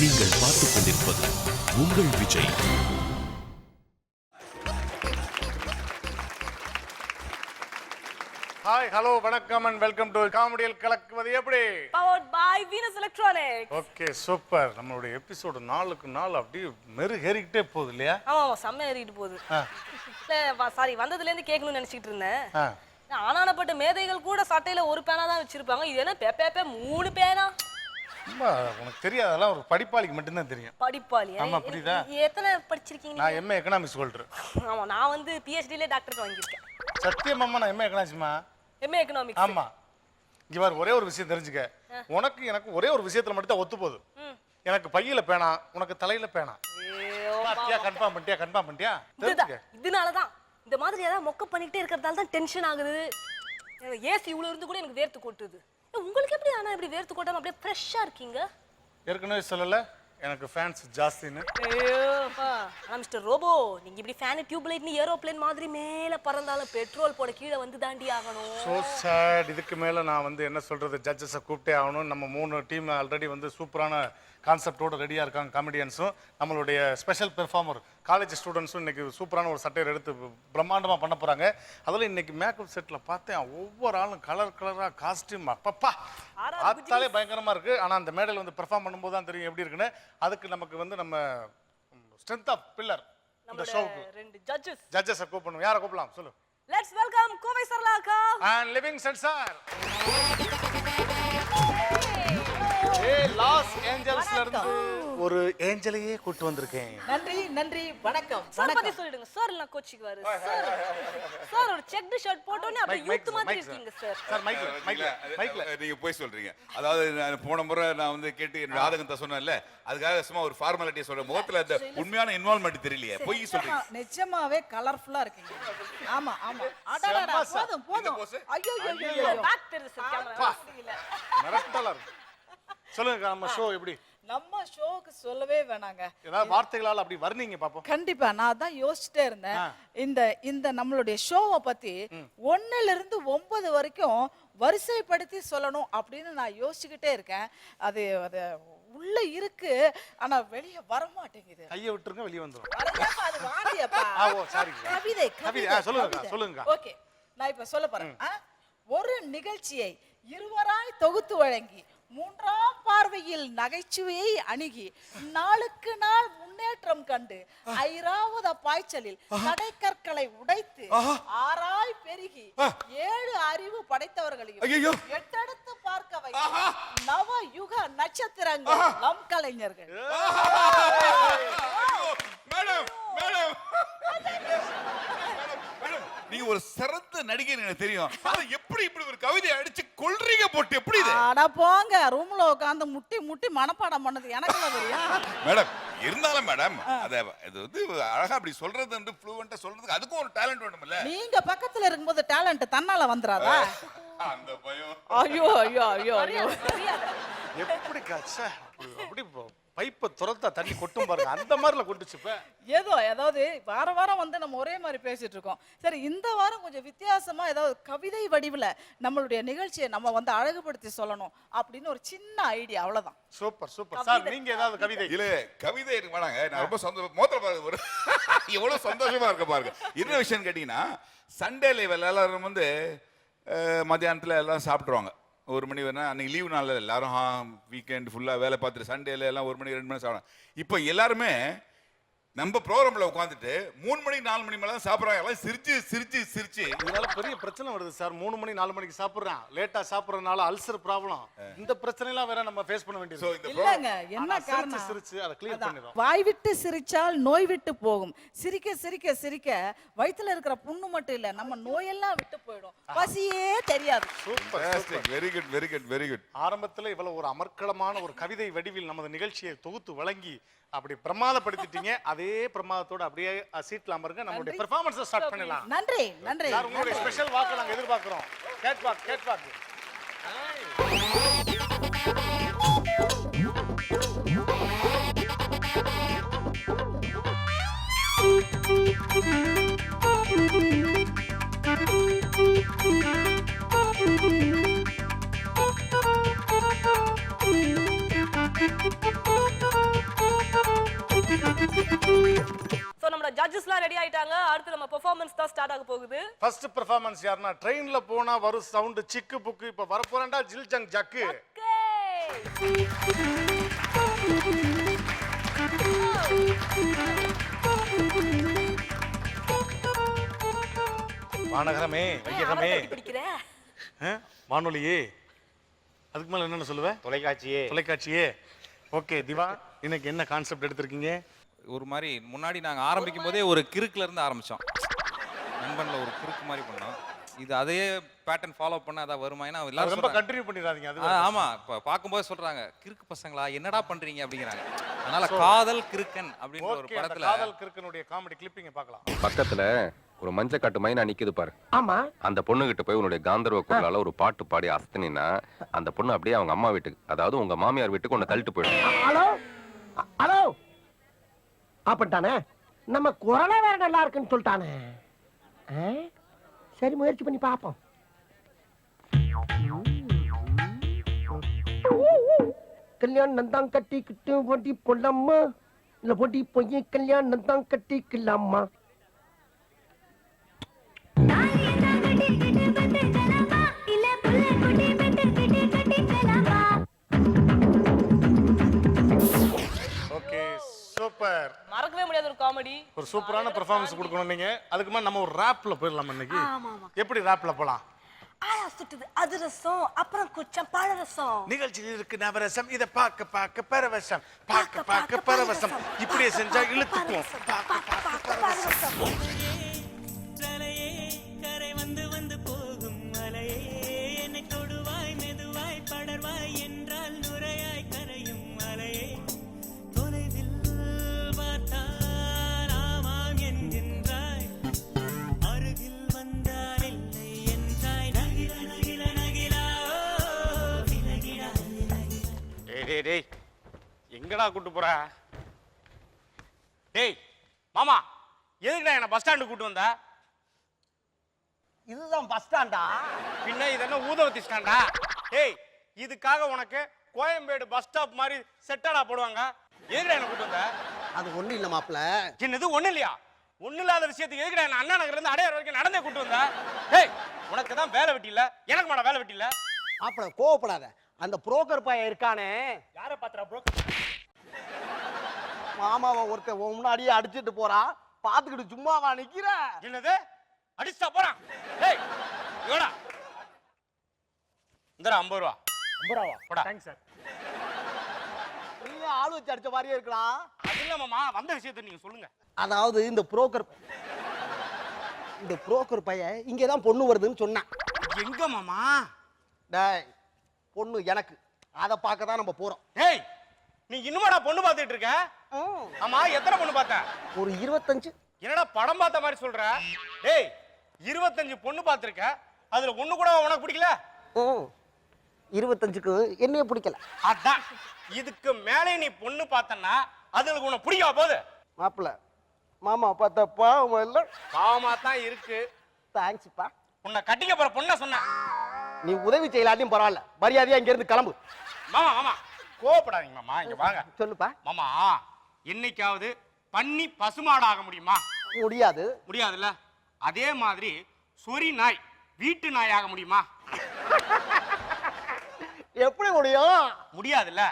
நீங்கள் பார்த்துக் கொண்டிருப்பது உங்கள் விஜய். ஹாய், ஹலோ, வணக்கம் அண்ட் வெல்கம் டு காமெடியில் கலக்குவது எப்படி. Powered by Venus electronics. Okay, super. நம்மளுடைய எபிசோடு நாளுக்கு நாள் அப்படியே மெருகேறிக்கிட்டே போகுது இல்லையா? ஆமா, செம்ம ஏறிட்டு போகுது. சாரி, வந்ததுல இருந்து கேட்கணும்னு நினைச்சிட்டு இருந்தேன். ஆனானப்பட்ட மேதைகள் கூட சட்டையில ஒரு பேனா தான் வச்சிருப்பாங்க. இது என்ன பேப்பே 3 பேனா? உனக்கு தெரியாதெல்லாம் ஒரு படிப்பாளிக்கு மட்டும்தான் தெரியும். படிப்பாளி? ஆமா, புரியுதா? எத்தனை படிச்சிருக்கீங்க? நான் எம்ஏ எக்கனாமிக்ஸ் ஹோல்டர். ஆமா, நான் வந்து பிஹெச்டில டாக்டரேட் வாங்கியிருக்கேன். சத்தியமாமா, நான் எம்ஏ எக்கனாமிக்ஸ்மா. MA economics. ஆமா. இங்க பாரு, ஒரே ஒரு விஷயம் தெரிஞ்சுக்க. உனக்கு எனக்கு ஒரே ஒரு விஷயத்துல மட்டும் தான் ஒத்து போகுது. எனக்கு பையில பேனா, உனக்கு தலையில பேனா. கன்ஃபார்ம் பண்ணிட்டியா? இதனாலதான் இந்த மாதிரி ஏதாவது மொக்க பண்ணிக்கிட்டே இருக்கிறதால தான் டென்ஷன் ஆகுது. ஏசி இவ்வளவு இருந்து கூட எனக்கு வேர்த்து கொட்டுது. உங்களுக்கு எப்படி ஆனா இப்படி வேர்த்து கொட்டாம அப்படியே ஃப்ரெஷ்ஷா இருக்கீங்க? ஏற்கனவே சொல்லல, எனக்கு ஃபேன்ஸ் ஜாஸ்தின்னு. ஐயோப்பா, மிஸ்டர் ரோபோ, நீங்க இப்படி ஃபேன் டியூப் லைட்னு ஏரோப்ளேன் மாதிரி மேல பறந்தாலும் பெட்ரோல் போட கீழே வந்து தாண்டி ஆகணும். So sad. இதுக்கு மேல நான் வந்து என்ன சொல்றது, ஜட்ஜஸை கூப்பிட்டே ஆகணும். நம்ம 3 டீம் ஆல்ரெடி வந்து சூப்பரான கான்செப்டோட ரெடியாக இருக்காங்க. காமெடியன்ஸும் நம்மளுடைய ஸ்பெஷல் பெர்ஃபார்மர் காலேஜ் ஸ்டூடெண்ட்ஸும் இன்னைக்கு சூப்பரான ஒரு சட்டையை எடுத்து பிரம்மாண்டமாக பண்ண போகிறாங்க. அதில் இன்னைக்கு மேக்கப் செட்டில் பார்த்தேன், ஒவ்வொரு ஆளும் கலராக காஸ்டியூம் அப்பப்பா பார்த்தாலே பயங்கரமாக இருக்குது. ஆனால் அந்த மேடையில் வந்து பெர்ஃபார்ம் பண்ணும்போது தான் தெரியும் எப்படி இருக்குன்னு. அதுக்கு நமக்கு வந்து நம்ம ஸ்ட்ரென்த் ஆஃப் பில்லர் இந்த ஷோவுக்கு 2 ஜட்ஜஸை கூப்பிடணும். யாரை கூப்பிடலாம் சொல்லு? லெட்ஸ் வெல்கம் கோவை சரளாக்கா அண்ட் லிவிங் சென்சார். லாஸ் ஏஞ்சல்ஸ்ல இருந்து ஒரு ஏஞ்சலையே கூட்டி வந்திருக்கேன். நன்றி வணக்கம். சார் பத்தி சொல்லிடுங்க சார், இல்ல கோச்சிக்குவாரு சார். ஒரு செக்ட் ஷர்ட் போட்டோனே அப்படியே யூத் மாதிரி இருக்கீங்க சார். சார் மைக்ல நீங்க போய் சொல்றீங்க. அதாவது நான் போன முறை நான் வந்து கேட்டு என்னோட ஆதங்கத்தை சொன்னேன்ல, அதுக்காக சும்மா ஒரு ஃபார்மாலிட்டியை சொல்றேன். முகத்துல அந்த உண்மையான இன்வால்வ்மெண்ட் தெரியலையே, போய் சொல்றீங்க. நிஜமாவே கலர்ஃபுல்லா இருக்கீங்க. ஆமா அடடடா, போதும். ஐயோ பேக் தெரியுது சார், கேமரா இல்ல. மிரட்டலா இருக்கு. சொல்லுங்க, நம்ம ஷோ எப்படி? நம்ம ஷோக்கு சொல்லவே வேணாங்க. ஏதாவது வார்த்தைகளால அப்படி வர்ணிங்க பாப்போம். கண்டிப்பா, நான் தான் யோசிச்சுட்டே இருந்தேன். இந்த நம்மளுடைய ஷோவை பத்தி 1ல இருந்து 9 வரைக்கும் வரிசைப்படுத்தி சொல்லணும் அப்படின்னு நான் யோசிச்சுக்கிட்டே இருக்கேன். அது உள்ள இருக்கு, ஆனா வெளியே வர மாட்டேங்குது. கையை விட்டுருங்க, வெளியே வந்துரும். அது வாடியப்பா. ஓ சாரி. கவிதை சொல்லுங்க. ஓகே, நான் இப்ப சொல்ல போறேன். ஒரு நிகழ்ச்சியை இருவராய் தொகுத்து வழங்கி 3ஆம் பார்வையில் நகைச்சுவையை அணுகி நாளுக்கு நாள் முன்னேற்றம் கண்டு 5வது பாய்ச்சலில் கடைக்கற்களை உடைத்து 6ஆய் பெருகி 7 அறிவு படைத்தவர்களையும் எட்டெடுத்து பார்க்க வைக்கும் நவ யுக நட்சத்திரங்கள் நம் கலைஞர்கள். நீங்க ஒரு சிறந்த நடிகை, எனக்கு தெரியும். அது எப்படி இப்படி ஒரு கவிதை அடிச்சு கொல்றீங்க போட்டு எப்படி இது? அட போங்க, ரூம்ல உட்கார்ந்து முட்டி மனப்பாடம் பண்ணது எனக்கு தெரியும் மேடம். இருந்தாலும் மேடம், அது வந்து அழகா அப்படி சொல்றது வந்து ஃப்ளூவெண்டா சொல்றதுக்கு அதுக்கும் ஒரு டேலண்ட் வேணும்ல. நீங்க பக்கத்துல இருக்கும்போது டேலண்ட் தன்னால வந்துராதா? அந்த பயம். ஐயோ எப்படி காச்சா அப்படி பைப்பை துரத்தா தண்ணி கொட்டும் பாருங்க, அந்த மாதிரில கொட்டுச்சுப்ப. ஏதாவது வாரம் வந்து நம்ம ஒரே மாதிரி பேசிட்டு இருக்கோம். சரி, இந்த வாரம் கொஞ்சம் வித்தியாசமா ஏதாவது கவிதை வடிவில் நம்மளுடைய நிகழ்ச்சியை நம்ம வந்து அழகுபடுத்தி சொல்லணும் அப்படின்னு ஒரு சின்ன ஐடியா, அவ்வளவுதான். சூப்பர் சார், நீங்க ஏதாவது கவிதை? இல்ல, கவிதை எனக்கு வேணாங்க. நான் ரொம்ப சந்தோஷம். மோத்திர பாருங்க, ஒரு எவ்வளவு சந்தோஷமா இருக்க பாருங்க. என்ன விஷயம் கேட்டீங்கன்னா, சண்டேல எல்லாரும் வந்து மத்தியானத்துல எல்லாம் சாப்பிட்டுருவாங்க. 1 மணி வேணா, அன்னைக்கு லீவு நாளில் எல்லாரும் வீக்கெண்ட் ஃபுல்லாக வேலை பார்த்துட்டு சண்டேல எல்லாம் 1 மணி 2 மணி சாப்பிடுவாங்க. இப்போ எல்லாருமே நம்ம ப்ரோக்ராம்ல உட்காந்துட்டு 3 மணி 4 மணி மேலே சாப்பிட்றாங்க. எல்லாம் சிரிச்சு இதனால பெரிய பிரச்சனை வருது சார். 3 மணி 4 மணிக்கு சாப்பிட்றான், லேட்டா சாப்பிட்றதுனால அல்சர் ப்ராப்ளம். இந்த பிரச்சனை எல்லாம் வேற நம்ம ஃபேஸ் பண்ண வேண்டியது. இல்லங்க, என்ன காரணம்? சிரிச்சு அதை கிளியர் பண்ணிடுறோம். வாய் விட்டு சிரிச்சால் நோய் விட்டு போகும். சிரிக்க வயித்துல இருக்கிற புண்ணு மட்டும் இல்ல, நம்ம நோயெல்லாம் விட்டு போயிடும், பசியே தெரியாது. Super, very good. ஆரம்பத்துல இவ்வளவு ஒரு அமர்க்களமான ஒரு கவிதை வடிவில் நமது நிகழ்ச்சியை தொகுத்து வழங்கி அப்படி பிரமாதப்படுத்திட்டீங்க. அதே பிரமாதத்தோட அப்படியே சீட்ல அமருங்க. நம்மளுடைய பெர்ஃபார்மன்ஸை ஸ்டார்ட் பண்ணலாம். நன்றி. உங்களுடைய ஸ்பெஷல் வாக்கு நாங்க எதிர்பார்க்கிறோம். Gate walk. ரெடி ஆயிட்டாங்க. அடுத்து நம்ம பெர்ஃபார்மன்ஸ் தான் ஸ்டார்ட் ஆக போகுது. ஃபர்ஸ்ட் பெர்ஃபார்மன்ஸ் யாருன்னா ட்ரெயின்ல போனா வரும் சவுண்ட் சிக்கு புக்கு. இப்ப வர போறேன்டா ஜில் ஜங் ஜக்கு. வானகரமே வையகமே பிடிக்கிற வானொலியே, அதுக்கு மேல என்னன்னு சொல்லுவேன்? தொலைக்காட்சியே. ஓகே திவா, இன்னைக்கு என்ன கான்செப்ட் எடுத்திருக்கீங்க? ஒரு மாதிரி முன்னாடி நாங்க ஆரம்பிக்கும் போதே ஒரு கிறுக்குல இருந்து ஆரம்பிச்சோம். நண்பன்ல ஒரு கிறுக்கு மாதிரி பண்ணோம். இது அதே பேட்டர்ன் ஃபாலோ பண்ண அதான் வருமா? ஏன்னா எல்லாரும் ரொம்ப கண்டினியூ பண்ணிடாதீங்க. அது ஆமா, இப்ப பாக்கும்போது சொல்றாங்க கிறுக்கு பசங்களா என்னடா பண்றீங்க அப்படிங்கிறாங்க. அதனால காதல் கிறுக்கன் அப்படின்ற ஒரு ஓகே, படத்துல காதல் கிறுக்கனுடைய காமெடி கிளிப்பிங்க பார்க்கலாம். பக்கத்துல ஒரு மஞ்ச காட்டு மைனா நிக்குது பாரு. ஆமா. அந்த பொண்ணு கிட்ட போய் உன்னுடைய காந்தர்வ குரலால ஒரு பாட்டு பாடி அசத்தினா அந்த பொண்ணு அப்படியே அவங்க அம்மா வீட்டுக்கு, அதாவது உங்க மாமியார் வீட்டுக்கு உன்னை தள்ளிட்டு போயிடும். ஹலோ ஹலோ, அப்படித்தானே? நம்ம குரலை வேற நல்லா இருக்குன்னு சொல்லிட்டானே. சரி, முயற்சி பண்ணி பார்ப்போம். கல்யாணம் தான் கட்டிக்கிட்டு போட்டி போடலாமா, இல்ல போட்டி போய் கல்யாணம் தான் கட்டிக்கலாமா? Okay, super. மறக்கவே முடியாத ஒரு காமெடி. ஒரு சூப்பரான பெர்ஃபார்மன்ஸ் கொடுக்கணும் நீங்க. அதுக்கு மேல நம்ம ஒரு ராப்ல போயிடலாம் இன்னைக்கு. எப்படி ராப்ல போலாம்? ஆயா சுட்டுது அதிரசம், அப்புறம் குச்சம் பழரசம். நிகழ்ச்சியில் இருக்கு நவரசம், இத பார்க்க பார்க்க பரவசம், பார்க்க பார்க்க பரவசம். இப்படியே செஞ்சா இழுத்துக்கும். பார்க்க பார்க்க பரவசம். கரை வந்து வந்து போகும் மலையே, என்னை தொடுவாய் மெதுவாய் படர்வாய் என்றால் நுரையாய் கரையும் மலையே, தொலைவில் பார்த்தால் ஆமாம் என்கின்றாய், அருகில் வந்தால் இல்லை என்றாய், நகில நகில நகிலா விலகிடா விலகிடா. டேய் எங்கடா கூட்டு போற? டேய் மாமா, எதுக்குடா என்ன பஸ் ஸ்டாண்டு கூட்டு வந்த? இதுதான் பஸ் ஸ்டாண்டா? பின்ன இது என்ன ஊதவத்தி ஸ்டாண்டா? டேய், இதுக்காக உனக்கு கோயம்பேடு பஸ் ஸ்டாப் மாதிரி செட்டாடா போடுவாங்க. எதுக்குடா என்ன கூட்டு வந்த? அது ஒண்ணு இல்ல மாப்ள. என்னது ஒண்ணு இல்லையா? ஒண்ணு இல்லாத விஷயத்துக்கு எதுக்குடா என்ன அண்ணா நகர்ல இருந்து அடையார் வரைக்கும் நடந்தே கூட்டு வந்த? டேய், உனக்கு தான் வேலை வெட்டி இல்ல, எனக்கு மாடா வேலை வெட்டி இல்ல. மாப்ள கோவப்படாத. அந்த புரோக்கர் பையன் இருக்கானே, யாரை பாத்துறா புரோக்கர்? மாமாவை ஒருத்தன் முன்னாடியே அடிச்சிட்டு போறான், பாத்துக்கிட்டு சும்மாவா நிக்கிற? என்னது அடிச்சா போறான்? டேய் இவடா இந்தடா 50 ரூபா. 50 ரூபாவா? போடா. Thanks sir. நீங்க ஆள் வச்சு அடிச்ச மாதிரியே இருக்கலாம். அது இல்ல மாமா, வந்த விஷயத்தை நீங்க சொல்லுங்க. அதாவது இந்த புரோக்கர் பையன் இங்கதான் பொண்ணு வருதுன்னு சொன்னான். எங்க மாமா? டேய், பொண்ணு எனக்கு, அதை பார்க்க தான் நம்ம போறோம். டேய், நீ இன்னுமாடா பொண்ணு பார்த்துட்டு இருக்க? ஆமா, எத்தனை பொண்ணு பார்த்த? ஒரு 25. என்னடா படம் பார்த்த மாதிரி சொல்ற? டேய், 25 பொண்ணு பார்த்திருக்க, அதுல ஒண்ணு கூட உனக்கு பிடிக்கல? 25க்கு என்னைய பிடிக்கல. அதான், இதுக்கு மேலே நீ பொண்ணு பார்த்தனா அதுக்கு உனக்கு பிடிக்கா போகுது? மாப்பிள்ள, மாமா பார்த்தா பாவம் இல்ல? பாவமா தான் இருக்கு. தேங்க்ஸ்ப்பா. உன்னை கட்டிக்க போற பொண்ணை சொன்ன. நீ உதவி செய்யலாட்டியும் பரவாயில்ல, மரியாதையா இங்க இருந்து கிளம்பு. மாமா மாமா கோவப்படாதீங்க மாமா, இங்க வாங்க. சொல்லுப்பா. மாமா, என்னைக்காவது பண்ணி பசுமாடு ஆக முடியுமா? முடியாது. முடியாதுல்ல. அதே மாதிரி சொறி நாய் வீட்டு நாய் ஆக முடியுமா? எப்படி முடியும்? முடியாதுல்ல.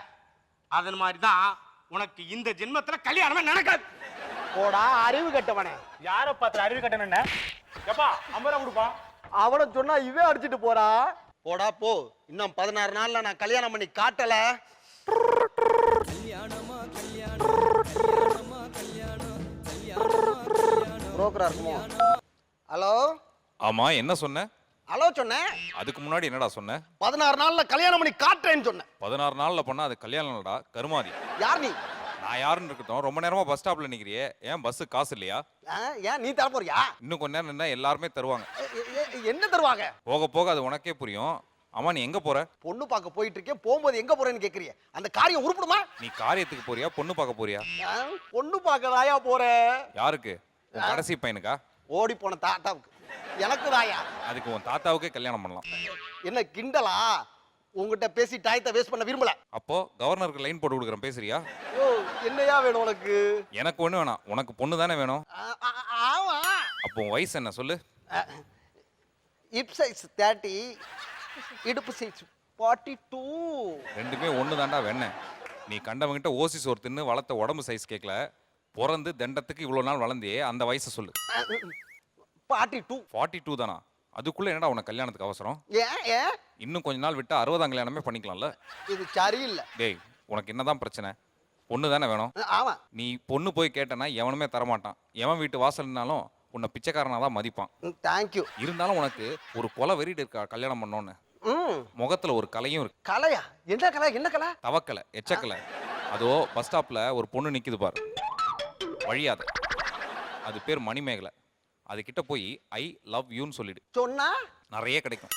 அதன் மாதிரி தான் உனக்கு இந்த ஜென்மத்துல கல்யாணமே நடக்காது. போடா அறிவு கட்டவனே. யார பார்த்து அறிவு கட்டணும்னு? எப்பா 50 ரூபா கொடுப்பா. அவனை சொன்னா இவே அடிச்சிட்டு போறா. போடா போ. இன்னும் 16 நாள்ல நான் கல்யாணம் பண்ணி காட்டல. கல்யாணமா கல்யாணம் கல்யாணமா கல்யாணம் கல்யாணமா கல்யாணம். புரோக்கரா இருக்குமோ? ஹலோ. ஆமா, என்ன சொன்ன? ஹலோ சொன்னேன். அதுக்கு முன்னாடி என்னடா சொன்ன? 16 நாள்ல கல்யாணம் பண்ணி காட்டுறேன்னு சொன்னேன். 16 நாள்ல பண்ணா அது கல்யாணம் இல்லடா, கருமாதி. யார் நீ? நான் யாருன்னு இருக்கட்டும், ரொம்ப நேரமா பஸ் ஸ்டாப்ல நிக்கிறியே, ஏன் பஸ் காசு இல்லையா? ஏன் நீ தர போறியா? இன்னும் கொஞ்ச நேரம் நின்னா எல்லாருமே தருவாங்க. என்ன தருவாங்க? போக போக அது உனக்கே புரியும். ஆமா, நீ எங்க போற? பொண்ணு பார்க்க போயிட்டு இருக்கேன். போகும்போது எங்க போறேன்னு கேக்குறிய? அந்த காரியம் உருப்படுமா? நீ காரியத்துக்கு போறியா, பொண்ணு பார்க்க போறியா? பொண்ணு பார்க்கறாயா போறேன். யாருக்கு? உன் கடைசி பையனுக்கா? ஓடி போன தாத்தாவுக்கு. எனக்கு தாயா? அதுக்கு உன் தாத்தாவுக்கே கல்யாணம் பண்ணலாம். என்ன கிண்டலா? உங்ககிட்ட பேசி டயத்தை வேஸ்ட் பண்ண விரும்பல. அப்போ கவர்னருக்கு லைன் போட்டு கொடுக்குறேன், பேசுறியா? ஓ, என்னையா வேணும் உனக்கு? எனக்கு ஒண்ணு வேணாம், உனக்கு பொண்ணு தானே வேணும். இப்போ உன் வயசு என்ன சொல்லு? இப் சைஸ் 30, இடுப்பு சைஸ் 42. ரெண்டுமே ஒன்று தாண்டா வெண்ண. நீ கண்டவங்கிட்ட ஓசி சோறு தின்னு வளர்த்த உடம்பு சைஸ் கேட்கல, பிறந்து தண்டத்துக்கு இவ்வளோ நாள் வளர்ந்தியே அந்த வயசை சொல்லு. 42. 42 தானா? அதுக்குள்ள என்னடா உனக்கு கல்யாணத்துக்கு அவசரம்? ஏன் இன்னும் கொஞ்ச நாள் விட்டு 60ஆம் கல்யாணமே பண்ணிக்கலாம்ல? இது சரியில்லை. டேய், உனக்கு என்னதான் பிரச்சனை? பொண்ணு தானே வேணும். ஆமா, நீ பொண்ணு போய் கேட்டனா எவனுமே தரமாட்டான். எவன் வீட்டு வாசல்னாலும் உன்னை பிச்சைக்காரனா தான் மதிப்பான். தேங்க்யூ. இருந்தாலும் உனக்கு ஒரு கொலை வெறிட்டு இருக்கா கல்யாணம் பண்ணோன்னு. முகத்துல ஒரு கலையும் இருக்கு. கலையா? என்ன கலை? என்ன கலை? தவக்கலை, எச்சக்கலை. அதோ பஸ் ஸ்டாப்ல ஒரு பொண்ணு நிக்குது பாரு, வழியாத. அது பேர் மணிமேகலை. அது கிட்ட போய் ஐ லவ் யூன்னு சொல்லிடு. சொன்னா நிறைய கிடைக்கும்.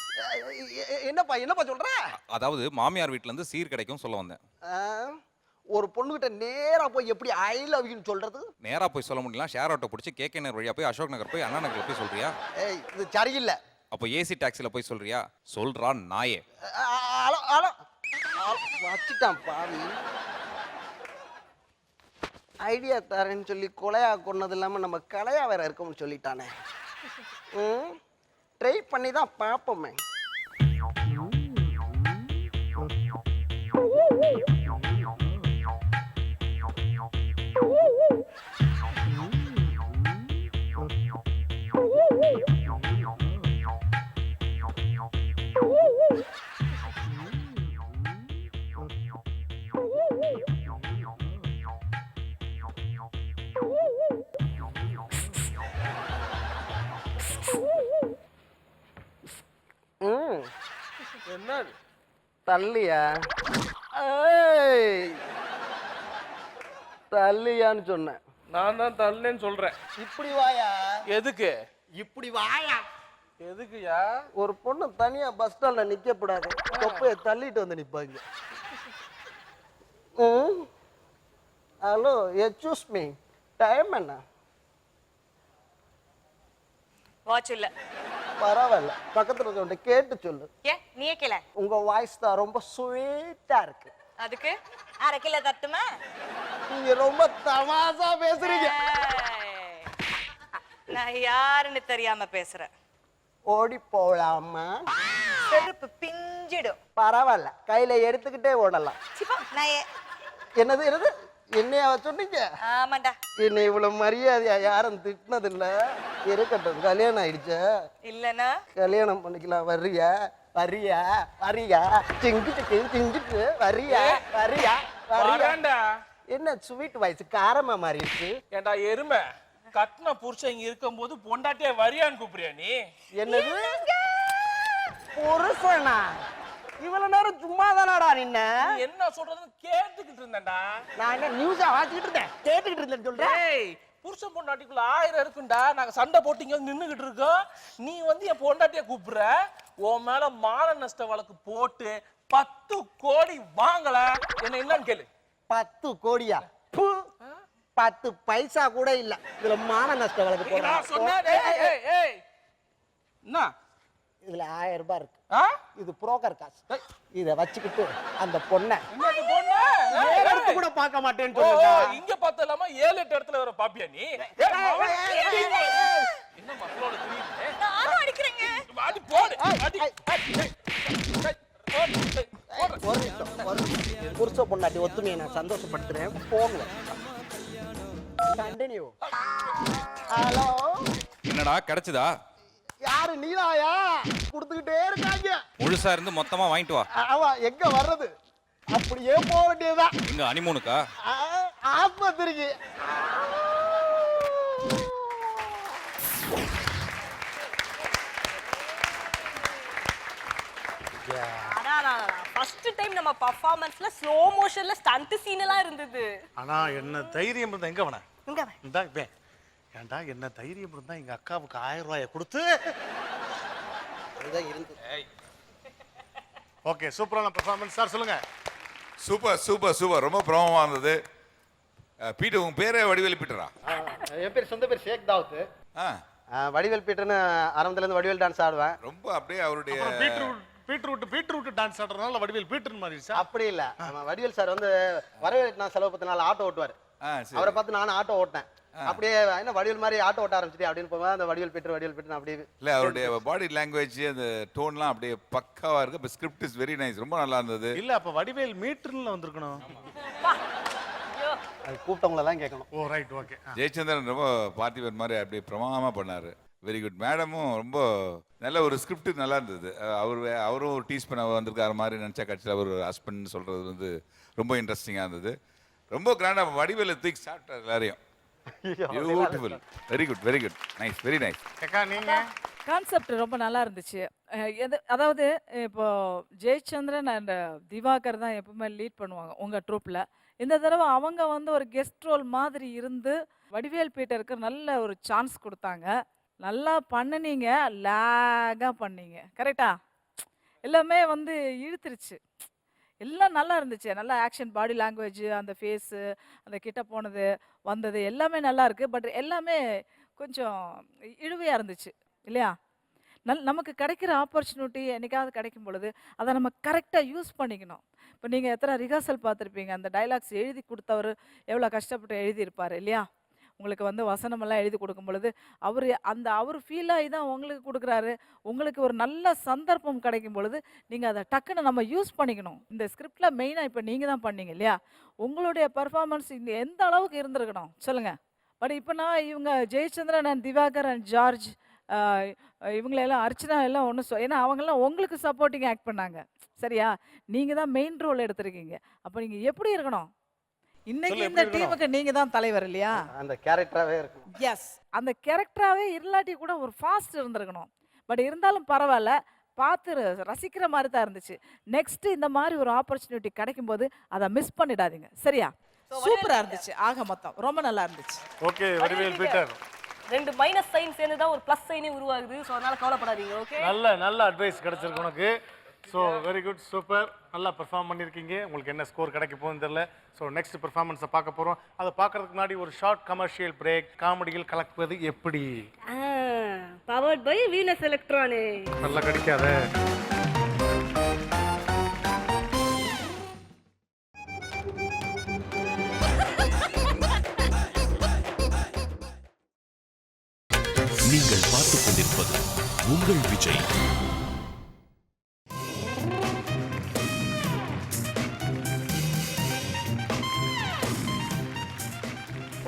என்னப்பா சொல்ற? அதாவது மாமியார் வீட்ல இருந்து சீர் கிடைக்கும் சொல்ல வந்தேன். ஒரு பொண்ணுகிட்ட நேரா போய் எப்படி ஐ லவ் யூன்னு சொல்றது? நேரா போய் சொல்ல முடியல, ஷேர் ஆட்டோ பிடிச்சி கேகே நகர் வழியா போய் அசோக் நகர் போய் அண்ணா நகர்ல போய் சொல்றியா? ஏய், இது சரியில்லை. அப்போ ஏசி டாக்ஸில போய் சொல்றியா? சொல்றா நாயே. ஹலோ ஹலோ வச்சுட்டான் பாவி. ஐடியா தரேன்னு சொல்லி கொலையா கொன்னது இல்லாம நம்ம கலையா வேற இருக்கோம்னு சொல்லிட்டானே. ட்ரை பண்ணி தான் பார்ப்போமே. என்ன தள்ளியா? ஏய், தள்ளியான்னு சொன்னேன். நான் தான் தரலன்னு சொல்றேன். இப்படி வாயா. எதுக்கு? இப்படி வாயா. எதுக்குயா? ஒரு பொண்ணு தனியா பஸ் ஸ்டாண்ட்ல நிக்கப்படாது, தொப்பைய தள்ளிட்டு வந்து நிப்பாங்க. ஹலோ, எக்ஸ்கியூஸ் மீ, டைம் என்ன? வாட்ச் இல்ல. பரவாயில்ல, பக்கத்துல இருக்கவன்ட்ட கேட்டு சொல்லு. ஏன் நீயே கேள. உங்க வாய்ஸ் தான் ரொம்ப ஸ்வீட்டா இருக்கு. அதுக்கு 1/2 கிலோ தட்டுமா? நீங்க ரொம்ப தமாசா பேசுறீங்க. நான் யாருன்னு தெரியாம பேசுறேன். ஓடி போலாமா? செருப்பு பிஞ்சிடும். பரவாயில்ல, கையில எடுத்துக்கிட்டே ஓடலாம். சிப்பா நான் என்னது என்னையா சொன்னீங்க? ஆமாண்டா. என்னை இவ்வளவு மரியாதையா யாரும் திட்டினது இல்ல. இருக்கட்டும், கல்யாணம் ஆயிடுச்சா? இல்லனா கல்யாணம் பண்ணிக்கலாம். வர்றியா? சிங்கிட்டு வர்றியா? என்ன ஸ்வீட் வாய்ஸ் காரமா மாறி இருக்கு? ஏண்டா எருமை, கட்டின புருஷன் இங்க இருக்கும் போது பொண்டாட்டியா வரியான்னு கூப்பிடுறியா நீ? என்னது புருஷனா? இவ்வளவு நேரம் சும்மா தானடா நின்ன? என்ன சொல்றதுன்னு கேட்டுக்கிட்டு இருந்தேன்டா. நான் என்ன நியூஸா வாசிக்கிட்டு இருந்தேன், கேட்டுக்கிட்டு இருந்தேன்னு சொல்றேன். ஏய், புருஷன் பொண்டாட்டிக்குள்ள 1000 இருக்குண்டா. நாங்க சண்டை போட்டு இங்க வந்து நின்னுகிட்டு இருக்கோம். நீ வந்து என் பொண்டாட்டிய கூப்பிடுற. உன் மேல மான நஷ்ட வழக்கு போட்டு 10 கோடி வாங்கல. என்ன என்னன்னு கேளு. 10 கோடியா? 10 பைசா கூட இல்ல. இதுல மான நஷ்ட வழக்கு போடுறா. நான் சொன்னேன். ஏய் என்ன? இதுல 1000 ரூபாய் இருக்கு. ஆ? இது புரோக்கர் காசு. இத வச்சுக்கிட்டு அந்த பொண்ணை என்னது பொண்ணு? எடுத்து கூட பார்க்க மாட்டேன்னு ஓ, சொல்லுடா. இங்க பார்த்தலாமா 7-8 இடத்துல வர பாப்பியா நீ? என்ன மக்களோட தெரியுது? நானும் அடிக்கிறேங்க. அடி போடு. அடி. ஒரு நிமிஷம். புருஷ பொண்டாட்டி ஒத்துமையை நான் சந்தோஷப்படுத்துறேன். போங்க. கண்டினியூ. ஹலோ, என்னடா கிடைச்சதா? யாரு? நீதாயா? கொடுத்துக்கிட்டே இருக்காங்க. முழுசா இருந்து மொத்தமா வாங்கிட்டு வா. ஆமா, எங்க வர்றது? அப்படியே போக வேண்டியதுதான். எங்க அனிமூனுக்கா? ஆஸ்பத்திரிக்கு. ஃபர்ஸ்ட் டைம் நம்ம பெர்ஃபார்மன்ஸ்ல ஸ்லோ மோஷன்ல ஸ்டண்ட் சீன் எல்லாம் இருந்தது. ஆனா என்ன தைரியம் இருந்தா எங்க வேணா இங்க இந்தா இப்ப ஏன்டா என்ன தைரியம் இருந்தா எங்க அக்காவுக்கு 1000 ரூபாயை கொடுத்து அதுதான் இருந்து. ஓகே, சூப்பரான பெர்ஃபார்மன்ஸ் சார். சொல்லுங்க. சூப்பர் ரொம்ப பிரபலமா இருந்தது. பீட்டர், உங்க பேரே வடிவேலு பீட்டரா? என் பேர் சொந்த பேர் ஷேக் தாவூத். வடிவேல் பீட்டர்னு ஆரம்பத்துல இருந்து வடிவேல் டான்ஸ் ஆடுவேன். ரொம்ப அப்படியே அவருடைய பீட்ரூட் டான்ஸ் ஆடுறதுனால வடிவேல் பீட்டர் மாறிடுச்சா? அப்படி இல்ல, வடிவேல் சார் வந்து வரவேல் நான் செலவு 10 நாள் ஆட்டோ ஓட்டுவார். சரி. அவரை பார்த்து நானும் ஆட்டோ ஓட்டினேன். அப்படியே என்ன வடிவேல் மாதிரி ஆட்டோ ஓட்ட ஆரம்பிச்சிட்டேன் அப்படின்னு போகும்போது அந்த வடிவேல் பெற்று அப்படியே இல்ல அவருடைய பாடி லாங்குவேஜ் அந்த டோன்லாம் அப்படியே பக்காவா இருக்கு. But script is very nice. ரொம்ப நல்லா இருந்தது. இல்ல அப்ப வடிவேல் மீட்டர்ல வந்திருக்கணும். அது கூப்பிட்டவங்கள தான் கேட்கணும். ஓ ரைட் ஓகே. ஜெயச்சந்திரன் ரொம்ப பார்த்திபன் மாதிரி அப்படியே பிரமாதமா பண்ணாரு. Very good. மேடமும் ரொம்ப நல்ல ஒரு ஸ்கிரிப்ட் நல்லா இருந்தது. அவரும் ஒரு டீஸ் பண்ண வந்திருக்காரு மாதிரி நினைச்சா கட்சியில் அவர் ஹஸ்பண்ட் சொல்றது வந்து ரொம்ப இன்ட்ரெஸ்டிங்கா இருந்தது. ரொம்ப கிராண்டா வடிவேல தூக்கி சாப்பிட்டார் எல்லாரையும். Beautiful. Very good very good. Nice very nice. அக்கா நீங்க கான்செப்ட் ரொம்ப நல்லா இருந்துச்சு. அதாவது இப்போ ஜெயச்சந்திரன் அண்ட் திவாகர் தான் எப்பவுமே லீட் பண்ணுவாங்க உங்க ட்ரூப்ல. இந்த தடவை அவங்க வந்து ஒரு கெஸ்ட் ரோல் மாதிரி இருந்து வடிவேல் பீட்டருக்கு நல்ல ஒரு சான்ஸ் கொடுத்தாங்க. நல்லா பண்ணுனீங்க, லேகா பண்ணீங்க. கரெக்டா? எல்லாமே வந்து இழுத்துருச்சு. எல்லாம் நல்லா இருந்துச்சு. நல்லா ஆக்ஷன், பாடி லாங்குவேஜ், அந்த ஃபேஸு, அந்த கிட்ட போனது வந்தது எல்லாமே நல்லா இருக்கு. பட் எல்லாமே கொஞ்சம் இழுவையா இருந்துச்சு இல்லையா? நமக்கு கிடைக்கிற ஆப்பர்ச்சுனிட்டி என்னைக்காவது கிடைக்கும் பொழுது அதை நம்ம கரெக்டாக யூஸ் பண்ணிக்கணும். இப்போ நீங்கள் எத்தனை ரிஹர்சல் பார்த்துருப்பீங்க. அந்த டைலாக்ஸ் எழுதி கொடுத்தவர் எவ்வளோ கஷ்டப்பட்டு எழுதியிருப்பார் இல்லையா? உங்களுக்கு வந்து வசனமெல்லாம் எழுதி கொடுக்கும் பொழுது அவர் ஃபீல் ஆகி தான் உங்களுக்கு கொடுக்குறாரு. உங்களுக்கு ஒரு நல்ல சந்தர்ப்பம் கிடைக்கும் பொழுது நீங்கள் அதை டக்குன்னு நம்ம யூஸ் பண்ணிக்கணும். இந்த ஸ்கிரிப்டில் மெயினாக இப்போ நீங்கள் தான் பண்ணீங்க இல்லையா? உங்களுடைய பர்ஃபார்மன்ஸ் இந்த எந்த அளவுக்கு இருந்திருக்கணும் சொல்லுங்கள். பட் இப்போ நான் இவங்க Jayachandran and Diwakar and George இவங்களெல்லாம் அர்ச்சனா எல்லாம் ஒன்றும் ஏன்னா அவங்கெல்லாம் உங்களுக்கு சப்போர்ட்டிங் ஆக்ட் பண்ணாங்க சரியா? நீங்கள் தான் மெயின் ரோல் எடுத்திருக்கீங்க. அப்போ நீங்கள் எப்படி இருக்கணும்? இன்னைக்கு இந்த டீமுக்கு நீங்க தான் தலைவர் இல்லையா? அந்த கேரக்டராகவே இருக்கும். எஸ், அந்த கேரக்டராகவே இல்லாட்டி கூட ஒரு ஃபாஸ்ட் இருந்திருக்கணும். பட் இருந்தாலும் பரவாயில்ல, பார்த்து ரசிக்கிற மாதிரி தான் இருந்துச்சு. நெக்ஸ்ட் இந்த மாதிரி ஒரு ஆப்பர்ச்சுனிட்டி கிடைக்கும் போது அதை மிஸ் பண்ணிடாதீங்க சரியா? சூப்பரா இருந்துச்சு. ஆக மொத்தம் ரொம்ப நல்லா இருந்துச்சு. Okay Vadivel Peter. 2 minus sign சேர்ந்து தான் ஒரு ப்ளஸ் சைனே உருவாகுது. ஸோ அதனால கவலைப்படாதீங்க. ஓகே, நல்ல அட்வைஸ் கிடைச்சிருக்கு உனக்கு. So very good super. நல்லா பெர்ஃபார்ம் பண்ணியிருக்கீங்க. உங்களுக்கு என்ன ஸ்கோர் கிடைக்க போகுதுன்னு தெரியல. ஸோ நெக்ஸ்ட் பெர்ஃபார்மன்ஸை பார்க்க போகிறோம். அதை பார்க்கறதுக்கு முன்னாடி ஒரு ஷார்ட் கமர்ஷியல் பிரேக். காமெடியில் கலக்குவது எப்படி? Powered by Venus electronic. நல்லா கிடைக்காத. நீங்கள் பார்த்துக் கொண்டிருப்பது உங்கள் Vijay.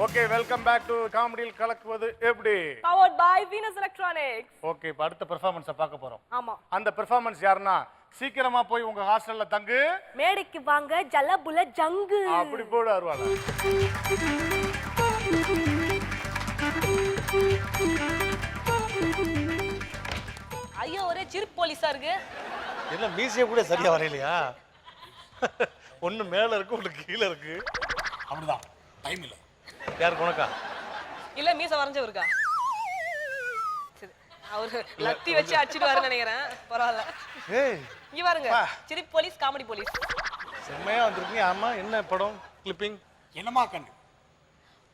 Okay welcome back to காமெடியில் கலக்குவது எப்படி. Powered by Venus electronics. Okay இப்போ அடுத்த பெர்ஃபார்மன்ஸை பார்க்க போகிறோம். ஆமா, அந்த பெர்ஃபார்மன்ஸ் யாருன்னா சீக்கிரமா போய் உங்க ஹாஸ்டல்ல தங்கு, மேடைக்கு வாங்க, ஜலபுல ஜங்கு அப்படி போடு அருவாளா. ஐயோ ஒரே சிரிப்பு போலீஸா இருக்கு. என்ன மீசிய கூட சரியா வரையிலையா? ஒண்ணு மேல இருக்கு, ஒண்ணு கீழே இருக்கு. அப்படிதான் டைம் இல்ல. யாருக்கு உனக்கா? இல்ல மீச வரைஞ்சவருக்கா? சரி, அவரு லத்தி வச்சு அடிச்சிடுவாருன்னு நினைக்கிறேன். பரவாயில்ல. ஏய் இங்க பாருங்க, சிரிப்பு போலீஸ், காமெடி போலீஸ். செம்மையா வந்திருக்கீங்க. ஆமா, என்ன படம் கிளிப்பிங்? என்னமா கண்ணு?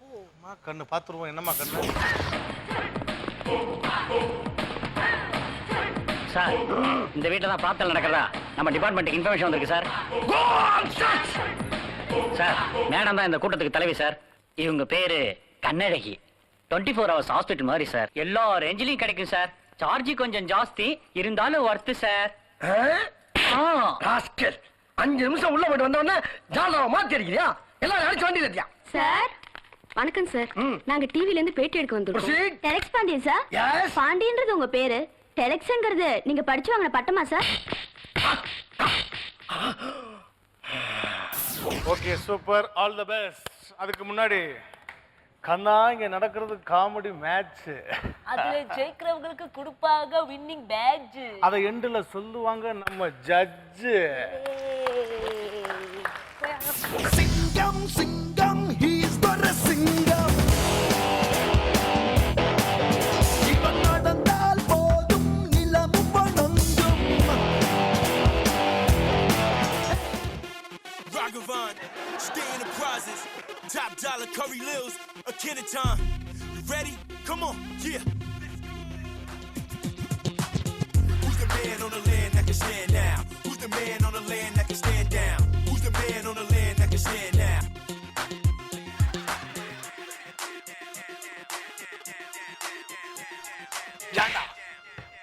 ஓ மா கண்ணு பாத்துருவோம். என்னமா கண்ணு? சார், இந்த வீட்டில் தான் பார்த்தல் நடக்கிறதா நம்ம டிபார்ட்மெண்ட்டுக்கு இன்ஃபர்மேஷன் வந்திருக்கு சார். சார், மேடம் தான் இந்த கூட்டத்துக்கு தலைவி சார். இவங்க பேரு கண்ணழகி. 24 hours ஹாஸ்பிட்டல் மாதிரி சார். எல்லா ரேஞ்சிலையும் கிடைக்கும் சார். சார்ஜ் கொஞ்சம் ஜாஸ்தி இருந்தாலும் ஒர்த்து சார். 5 நிமிஷம் உள்ள போயிட்டு வந்தோடனே ஜாலவா மாத்தி அடிக்கிறியா? எல்லாம் அடிச்சு வண்டி தட்டியா? சார் வணக்கம் சார். நாங்க டிவில இருந்து பேட்டி எடுக்க வந்திருக்கோம். Deluxe Pandian sir. பாண்டியன்றது உங்க பேரு, டெலக்ஸ்ங்கிறது நீங்க படிச்சு வாங்கின பட்டமா sir? Okay super, all the best. அதுக்கு முன்னாடி கண்ணா இங்க நடக்கிறது காமெடி மேட்ச். அதுல ஜெயிக்கிறவங்களுக்கு கொடுப்பாங்க வின்னிங் பேட்ஜ். அத எண்டுல சொல்லுவாங்க நம்ம ஜட்ஜ். சிங்கம் சிங்கம் he is but a சிங்கம். இவன் நடந்தால் போதும் நிலமும் வணங்கும். Ragavan, stay in the prizes. Top dollar Curry Lils, a kid of time. You ready? Come on, yeah. Who's the man on the land that can stand now? Who's the man on the land that can stand down? Who's the man on the land that can stand now? ஏண்டா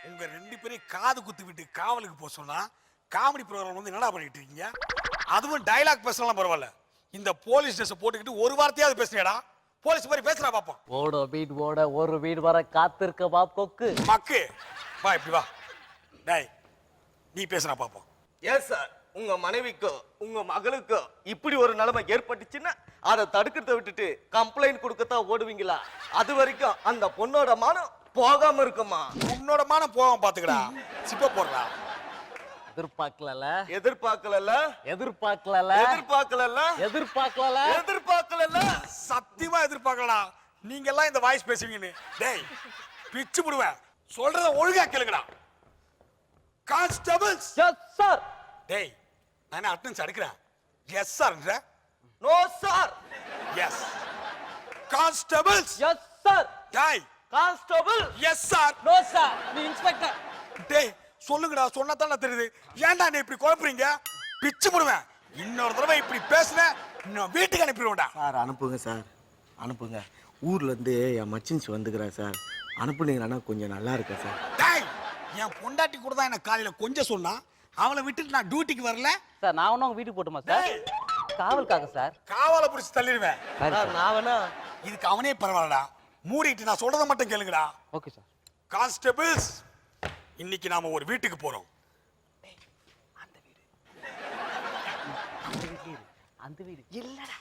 உங்க 2 பேரையும் காது குத்து விட்டு காவலுக்கு போக சொன்னா comedy program வந்து என்னடா பண்ணிட்டு இருக்கீங்க? அதுவும் டயலாக் பேசலாம் பரவாயில்ல, இந்த போலீஸ் ட்ரெஸ் போட்டுக்கிட்டு ஒரு வார்த்தையாவது பேசுறியாடா? போலீஸ் மாதிரி பேசுறா பாப்போம். ஓட வீடு ஓட ஒரு வீடு வர காத்திருக்க வா கொக்கு. மக்கு வா, இப்படி வா. டேய் நீ பேசுறா பாப்போம். ஏன் சார் உங்க மனைவிக்கோ உங்க மகளுக்கோ இப்படி ஒரு நிலைமை ஏற்பட்டுச்சுன்னா அதை தடுக்கிறத விட்டுட்டு கம்ப்ளைண்ட் கொடுக்கத்தான் ஓடுவீங்களா? அது வரைக்கும் அந்த பொண்ணோட மானம் போகாம இருக்குமா? உன்னோட மானம் போகாம பாத்துக்கடா. சிப்ப போடுறா. எதிர்பார்க்கல எதிர்பார்க்கல எதிர்பார்க்கல எதிர்பார்க்கல எதிர்பார்க்கல எதிர்பார்க்கல. சத்தியமா எதிர்பார்க்கலடா நீங்க எல்லாம் இந்த வாய்ஸ் பேசுவீங்கன்னு. டேய் பிச்சு புடுவேன், சொல்றத ஒழுங்கா கேளுங்கடா. கான்ஸ்டபிள்ஸ். Yes sir. டேய் நான் அட்டெண்டன்ஸ் எடுக்கிறேன். எஸ் சார்ன்ற. No sir. Yes. Constables. Yes sir. டேய் constable. Yes sir. No sir. நீ இன்ஸ்பெக்டர். டேய் சொல்லுங்கடா, சொன்னா தானே தெரியுது. ஏன்டா நீ இப்படி குழப்புறீங்க? பிச்சு புடுவேன். இன்னொரு தடவை இப்படி பேசுன நான் வீட்டுக்கு அனுப்பிடுவேன்டா. சார் அனுப்புங்க சார், அனுப்புங்க. ஊர்ல இருந்து என் மச்சின்ஸ் வந்துக்கிறேன் சார், அனுப்புனீங்கன்னா கொஞ்சம் நல்லா இருக்கும் சார். டேய் என் பொண்டாட்டி கூட தான் என்ன காலையில கொஞ்சம் சொன்னா, அவளை விட்டுட்டு நான் டியூட்டிக்கு வரல சார். நான் ஒன்னும் வீட்டுக்கு போட்டுமா சார்? காவலுக்காக சார். காவலை பிடிச்சி தள்ளிடுவேன். நான் வேணா இதுக்கு அவனே பரவாயில்லடா. மூடிட்டு நான் சொல்றதை மட்டும் கேளுங்கடா. Okay sir. கான்ஸ்டபிள்ஸ், இன்னைக்கு நாம ஒரு வீட்டுக்கு போறோம். அந்த வீடு இல்லடா.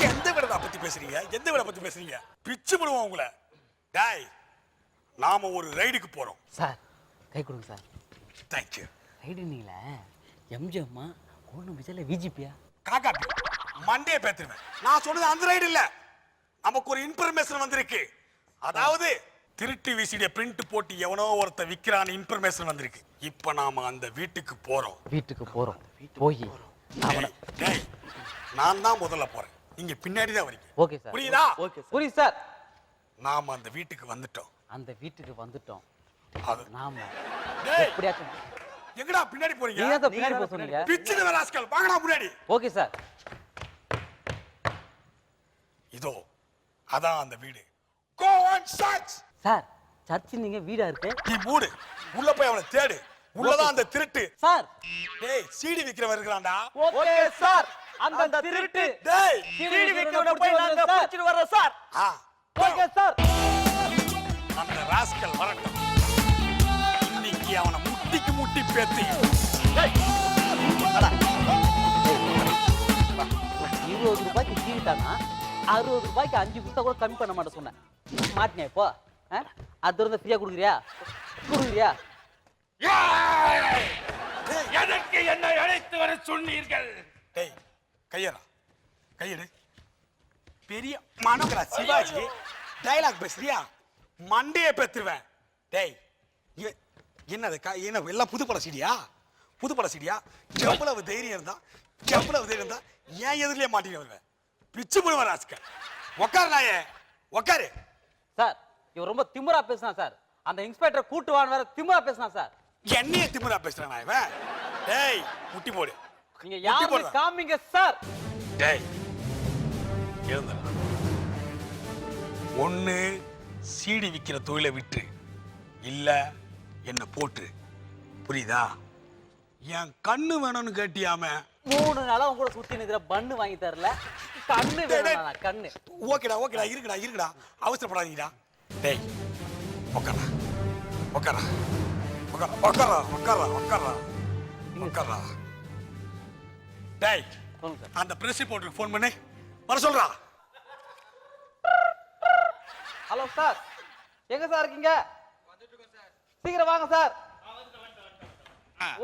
எந்த வீடை பத்தி பேசுறீங்க? எந்த வீடை பத்தி பேசுறீங்க? பிச்சு விடுவோம் உங்களை. டேய் நாம ஒரு ரைடுக்கு போறோம். சார் கை கொடுங்க சார். தேங்க்யூ. ரைடு நீங்கள எம்ஜிஎம்மா ஒன்றும் விஜயில விஜிபியா காக்கா மண்டே பேத்துருவேன். நான் சொன்னது அந்த ரைடு இல்ல. நமக்கு ஒரு இன்ஃபர்மேஷன் வந்திருக்கு. அதாவது திருட்டு விசிடிய பிரிண்ட் போட்டு எவனோ ஒருத்த விக்கிறான் இன்ஃபர்மேஷன் வந்திருக்கு. இப்ப நாம அந்த வீட்டுக்கு போறோம். வீட்டுக்கு போறோம். போய் டேய் நான் தான் முதல்ல போறேன், நீங்க பின்னாடி தான் வரீங்க. Okay sir. புரியுதா? Okay sir. புரியுது சார். நாம அந்த வீட்டுக்கு வந்துட்டோம். அந்த வீட்டுக்கு வந்துட்டோம். அது நாம டேய் எப்படியாச்சும் எங்கடா பின்னாடி போறீங்க? நீங்க தான் பின்னாடி போக சொன்னீங்க. பிச்சுல ராஸ்கல் வாங்கடா முன்னாடி. Okay sir. இதோ அதான் அந்த வீடு. Go on church. Sir church நீங்க வீடா இருக்கு. நீ மூடு, உள்ள போய் அவனை தேடு. உள்ளதான் அந்த திருட்டு. சார் டேய் சீடி விக்கிறவன் இருக்கறான்டா. Okay sir. அந்த திருட்டு டேய் சீடி விக்கிறவன போய் நாங்க பிடிச்சிட்டு வர்றோம் சார். Okay sir. அந்த ராஸ்கல் வரட்டும். இன்னைக்கு அவனை முட்டிக்கு முட்டி பேத்தி. டேய் 20 ரூபாய்க்கு சீடிட்டானா 60 ரூபாய்க்கு 5 பைசா கூட கம்மி பண்ண மாட்டேன் சொன்னேன். மாட்டினே இப்போ அது வந்து ஃப்ரீயா கொடுக்குறியா? கொடுக்குறியா? எதற்கு என்னை அழைத்து வர சொன்னீர்கள்? டேய் கையடா, கையெடு. பெரிய மனோகரா சிவாஜி டயலாக் பேசுறியா? மண்டையை பேத்துருவேன். டேய் என்னது என்ன எல்லாம் புது பட சீடியா? புது பட சீடியா? எவ்வளவு தைரியம் இருந்தா, எவ்வளவு தைரியம் இருந்தா ஏன் எதிரிலே மாட்டிட்டு வருவேன். பிச்சு போடுவேன் ராஸ்கல். உக்காரு நாயே, உக்காரு. சார் இவர் ரொம்ப திமிரா பேசுனா சார். அந்த இன்ஸ்பெக்டர் கூட்டு வான்னு வேற திமிரா பேசுனா சார். என்னைய திமிரா பேசுறேன் நான் இவன். டேய் முட்டி போடு. நீங்க யாரு காமிங்க சார். டேய் எழுந்தா. ஒண்ணு சீடி விக்கிற தொழிலை விட்டு, இல்ல என்ன போட்டு. புரியுதா? என் கண்ணு வேணும்னு கேட்டியாம 3 நாளா உங்க கூட சுத்தி நிக்கிற பண்ணு வாங்கி தரல. கண்ணு வேணும்னா கண்ணு. ஓகேடா ஓகேடா இருக்குடா அவசரப்படாதீங்கடா. டேய் உட்காரா உட்காரா உட்காரா உட்காரா உட்காரா உட்காரா. டேய் அந்த பிரஸ் ரிப்போர்ட்டருக்கு ஃபோன் பண்ணி வர சொல்றா. ஹலோ சார், எங்க சார் இருக்கீங்க? சீக்கிரம் வாங்க sir.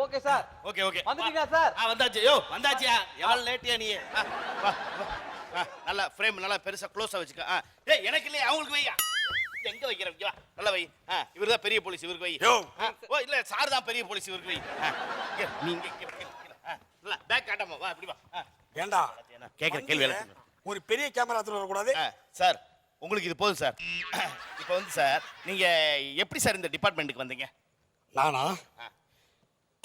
Okay sir. Okay okay வந்துட்டீங்களா சார்? வந்தாச்சு. யோ வந்தாச்சியா? எவ்வளவு லேட்டியா நீ? வா நல்லா ஃப்ரேம் நல்லா பெருசா க்ளோஸா வச்சுக்க. ஏய் எனக்கு இல்லையா, அவங்களுக்கு வையா. எங்க வைக்கிறேன்? வா நல்லா வை. இவர் தான் பெரிய போலீஸ், இவருக்கு வை. ஓ இல்ல சார் தான் பெரிய போலீஸ், இவருக்கு வை. நீங்க நல்லா பேக் காட்டாம வா, இப்படி வா. ஏண்டா கேக்குற கேள்வி ஒரு பெரிய கேமரா எடுத்து வர கூடாது சார்? உங்களுக்கு இது போதும் சார். இப்போ வந்து சார் நீங்க எப்படி சார் இந்த டிபார்ட்மெண்ட்டுக்கு வந்தீங்க? நானா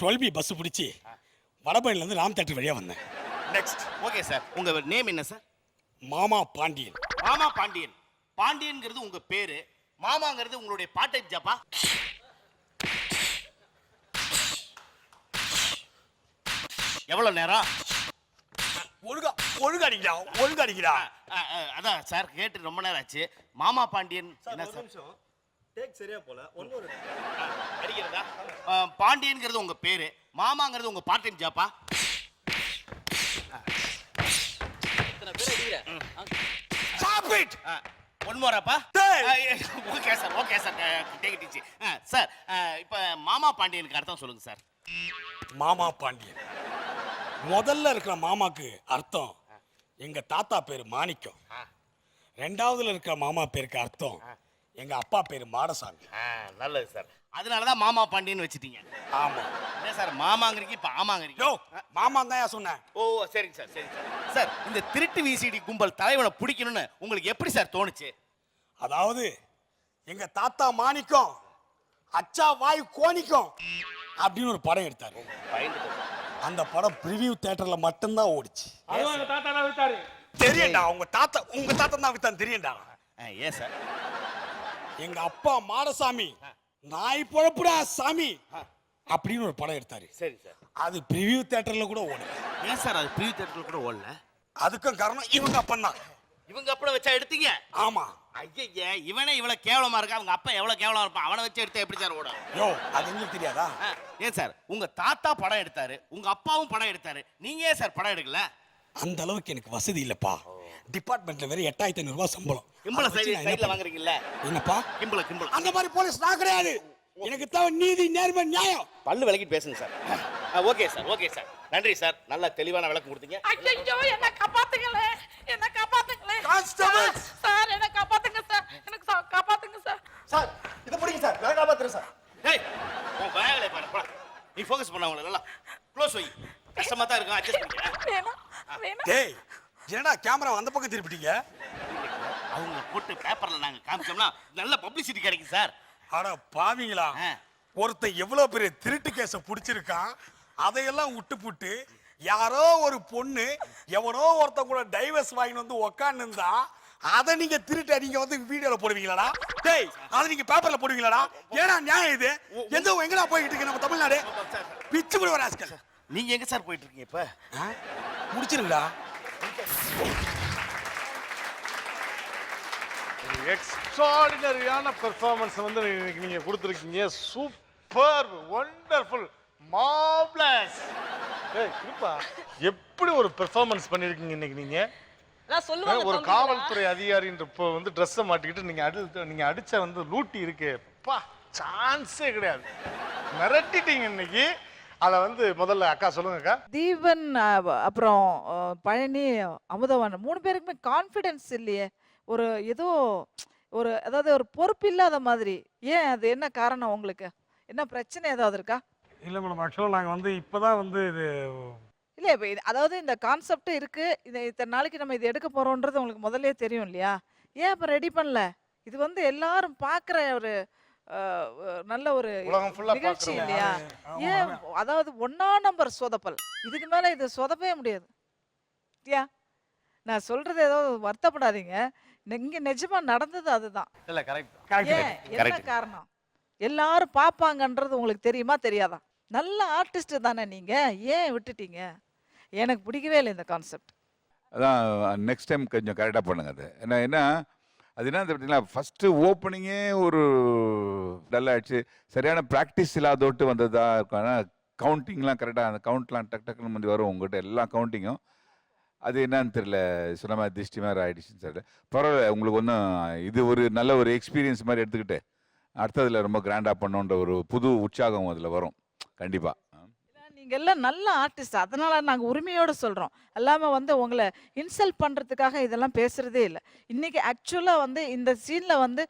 12B பஸ் பிடிச்சி வடபழனில இருந்து ராம் தேட்டர் வழியா வந்தேன். நெக்ஸ்ட். ஓகே சார், உங்க நேம் என்ன சார்? மாமா பாண்டியன். மாமா பாண்டியன். பாண்டியன்ங்கிறது உங்க பேரு, மாமாங்கிறது உங்களுடைய பார்ட் டைம் ஜாப்பா? எவ்வளவு நேரம்? ஒழுங்கடிக்கிறா. அதான் சார் கேட்டு ரொம்ப நேரம் ஆச்சு. மாமா பாண்டியன் என்ன சார்? டேக் சரியா போல. ஒண்ணு அடிக்கிறதா? பாண்டியன்ங்கிறது உங்க பேரு, மாமாங்கிறது உங்க பார்ட் டைம் ஜாப்பா? Stop it. ஒன் மோராப்பா? Okay sir, okay sir, take it easy. Sir இப்போ மாமா பாண்டியனுக்கு அர்த்தம் சொல்லுங்க சார். மாமா பாண்டியன் முதல்ல இருக்கிற மாமாக்கு அர்த்தம் எங்க தாத்தா பேரு மாணிக்கம். ரெண்டாவதுல இருக்கிற மாமா பேருக்கு அர்த்தம் எங்க அப்பா பேரு மாடசாமி. நல்லது சார். அதனால தான் மாமா பாண்டியன் வச்சிட்டீங்க. ஆமா. என்ன சார் மாமாங்கிறீங்க, இப்போ ஆமாங்கிறீங்க? மாமா தான் சொன்னேன். ஓ சரிங்க சார், சரிங்க சார். சார் இந்த திருட்டு விசிடி கும்பல் தலைவனை பிடிக்கணும்னு உங்களுக்கு எப்படி சார் தோணுச்சு? அதாவது எங்க தாத்தா மாணிக்கம் அச்சா வாய் கோணிக்கும் அப்படின்னு ஒரு படம் எடுத்தாரு. அந்த படம் பிரிவியூ தியேட்டர்ல மட்டும்தான் ஓடிச்சு. தெரியண்டா, உங்க தாத்தா தான் வித்தான் தெரியண்டா. ஏன் சார்? எங்க அப்பா மாடசாமி நாய் பொழப்புடா சாமி அப்படின்னு ஒரு படம் எடுத்தாரு. சரி சார். அது பிரிவியூ தியேட்டர்ல கூட ஓடல. ஏன் சார் அது பிரிவியூ தியேட்டர்ல கூட ஓடல? அதுக்கும் காரணம் இவங்க அப்பன் தான். இவங்க அப்பனை வச்சா எடுத்தீங்க? ஆமா. ஐயா, இவனே இவ்வளவு கேவலமா இருக்கா, அவங்க அப்பா எவ்வளவு கேவலமா இருப்பான், அவனை வச்சு எடுத்தா எப்படி சார் ஓடும்? யோ அது உங்களுக்கு தெரியாதா? ஏன் சார் உங்க தாத்தா படம் எடுத்தாரு, உங்க அப்பாவும் படம் எடுத்தாரு, நீங்க ஏன் சார் படம் எடுக்கல? அந்த அளவுக்கு எனக்கு வசதி இல்லப்பா. டிபார்ட்மெண்ட்ல வேற 8500 ரூபாய் சம்பளம். கிம்பள சைடுல வாங்குறீங்கல்ல? என்னப்பா கிம்பள அந்த மாதிரி போலீஸ் நான் கிடையாது. எனக்கு தேவை நீதி, நேர்மை, நியாயம். பல்லு விளக்கிட்டு பேசுங்க sir. Okay sir, okay sir, நன்றி சார், நல்ல தெளிவான விளக்கம் கொடுத்தீங்க. ஐயோ என்ன காப்பாத்துங்களே, என்ன காப்பாத்துங்களே. கான்ஸ்டபிள் சார் என்ன காப்பாத்துங்க சார், எனக்கு காப்பாத்துங்க சார். சார் இத பிடிங்க சார், நான் காப்பாத்துறேன் சார். டேய் உன் வேலைய பாரு, போடா. நீ ஃபோக்கஸ் பண்ண அவங்கள நல்லா க்ளோஸ் வை. கஷ்டமா தான் இருக்கும், அட்ஜஸ்ட் பண்ணிக்க. வேணா டேய் என்னடா கேமரா அந்த பக்கம் திருப்பிட்டீங்க? அவங்க போட்டு பேப்பர்ல நாங்க காமிச்சோம்னா நல்ல பப்ளிசிட்டி கிடைக்கும் சார். அட பாவிங்களா, ஒருத்தன் எவ்வளவு பெரிய திருட்டு கேஸ புடிச்சிருக்கான், அதையெல்லாம் விட்டு புட்டு யாரோ ஒரு பொண்ணு எவனோ ஒருத்தன் கூட டைவர்ஸ் வாங்கிட்டு வந்து உக்காந்து இருந்தா அதை நீங்க திருட்டு நீங்க வந்து வீடியோல போடுவீங்களாடா? டேய் அதை நீங்க பேப்பர்ல போடுவீங்களாடா? ஏன்னா நியாயம் இது? எங்கடா போய்கிட்டு இருக்கு நம்ம தமிழ்நாடு? பிச்சு கூட ஒரு ஆஸ்கல். நீங்க எங்க சார் போயிட்டு இருக்கீங்க இப்ப? முடிச்சிருங்கடா. எக்ஸ்ட்ராடினரியான பெர்ஃபார்மன்ஸ் வந்து நீங்க கொடுத்துருக்கீங்க. Super, wonderful, marvellous. ஏய் கிருபா, எப்படி ஒரு பெர்ஃபார்மன்ஸ் பண்ணிருக்கீங்க இன்னைக்கு நீங்க? நான் சொல்லுவாங்க ஒரு காவல்துறை அதிகாரின்ற வந்து ட்ரெஸ்ஸை மாட்டிக்கிட்டு நீங்க அடிச்ச வந்து லூட்டி இருக்கு, பா சான்ஸே கிடையாது. மிரட்டிட்டீங்க இன்னைக்கு. அத வந்து முதல்ல அக்கா சொல்லுங்க அக்கா. தீபன் அப்புறம் பழனி, அமுதவான் 3 பேருக்குமே கான்ஃபிடன்ஸ் இல்லையே. ஒரு ஏதோ ஒரு அதாவது ஒரு பொறுப்பு இல்லாத மாதிரி. ஏன் அது என்ன காரணம் உங்களுக்கு? என்ன பிரச்சனை ஏதாவது இருக்கா? இல்ல மேடம், ஆக்சுவலா நாங்க வந்து இப்பதான் வந்து இது இல்ல இப்ப அதாவது இந்த கான்செப்ட் இருக்கு, இத்தனை நாளைக்கு நம்ம இது எடுக்க போறோம்ன்றது உங்களுக்கு முதல்லயே தெரியும் இல்லையா? ஏன் இப்ப ரெடி பண்ணல? இது வந்து எல்லாரும் பாக்குற ஒரு நல்ல ஒரு நிகழ்ச்சி இல்லையா? ஏன் அதாவது 1ஆம் நம்பர் சொதப்பல், இதுக்கு மேல இது சொதப்பவே முடியாது. இல்லையா? நான் சொல்றது ஏதோ வருத்தப்படாதீங்க, இங்க நிஜமா நடந்தது அதுதான். இல்ல கரெக்ட். ஏன் என்ன காரணம்? எல்லாரும் பாப்பாங்கன்றது உங்களுக்கு தெரியுமா தெரியாதா? நல்ல ஆர்டிஸ்ட் தானே நீங்க, ஏன் விட்டுட்டீங்க? எனக்கு பிடிக்கவே இல்லை இந்த கான்செப்ட். அதான் நெக்ஸ்ட் டைம் கொஞ்சம் கரெக்டாக பண்ணுங்க. அது என்ன அது என்ன பார்த்தீங்களா, ஃபஸ்ட்டு ஓப்பனிங்கே ஒரு டல்லாகிடுச்சு. சரியான ப்ராக்டிஸ் இல்லாதோட்டு வந்ததா இருக்கும். ஆனால் கவுண்டிங்லாம் கரெக்டாக, அந்த கவுண்ட்லாம் டக் டக்குன்னு வந்து வரும் உங்கள்கிட்ட எல்லா கவுண்டிங்கும். அது என்னன்னு தெரியல, சொன்ன மாதிரி திருஷ்டி மாதிரி ஆகிடுச்சுன்னு சொல்லிட்டு. பரவாயில்ல, உங்களுக்கு ஒன்றும் இது ஒரு நல்ல ஒரு எக்ஸ்பீரியன்ஸ் மாதிரி எடுத்துக்கிட்டு அடுத்ததில் ரொம்ப கிராண்டாக பண்ணோன்ற ஒரு புது உற்சாகம் அதில் வரும் கண்டிப்பாக. நீங்க எல்லாம் நல்ல ஆர்டிஸ்ட், அதனால நாங்க உரிமையோட சொல்றோம். எல்லாமே வந்து உங்களை இன்சல்ட் பண்றதுக்காக இதெல்லாம் பேசுறதே இல்லை. இன்னைக்கு ஆக்சுவலா வந்து இந்த சீன்ல வந்து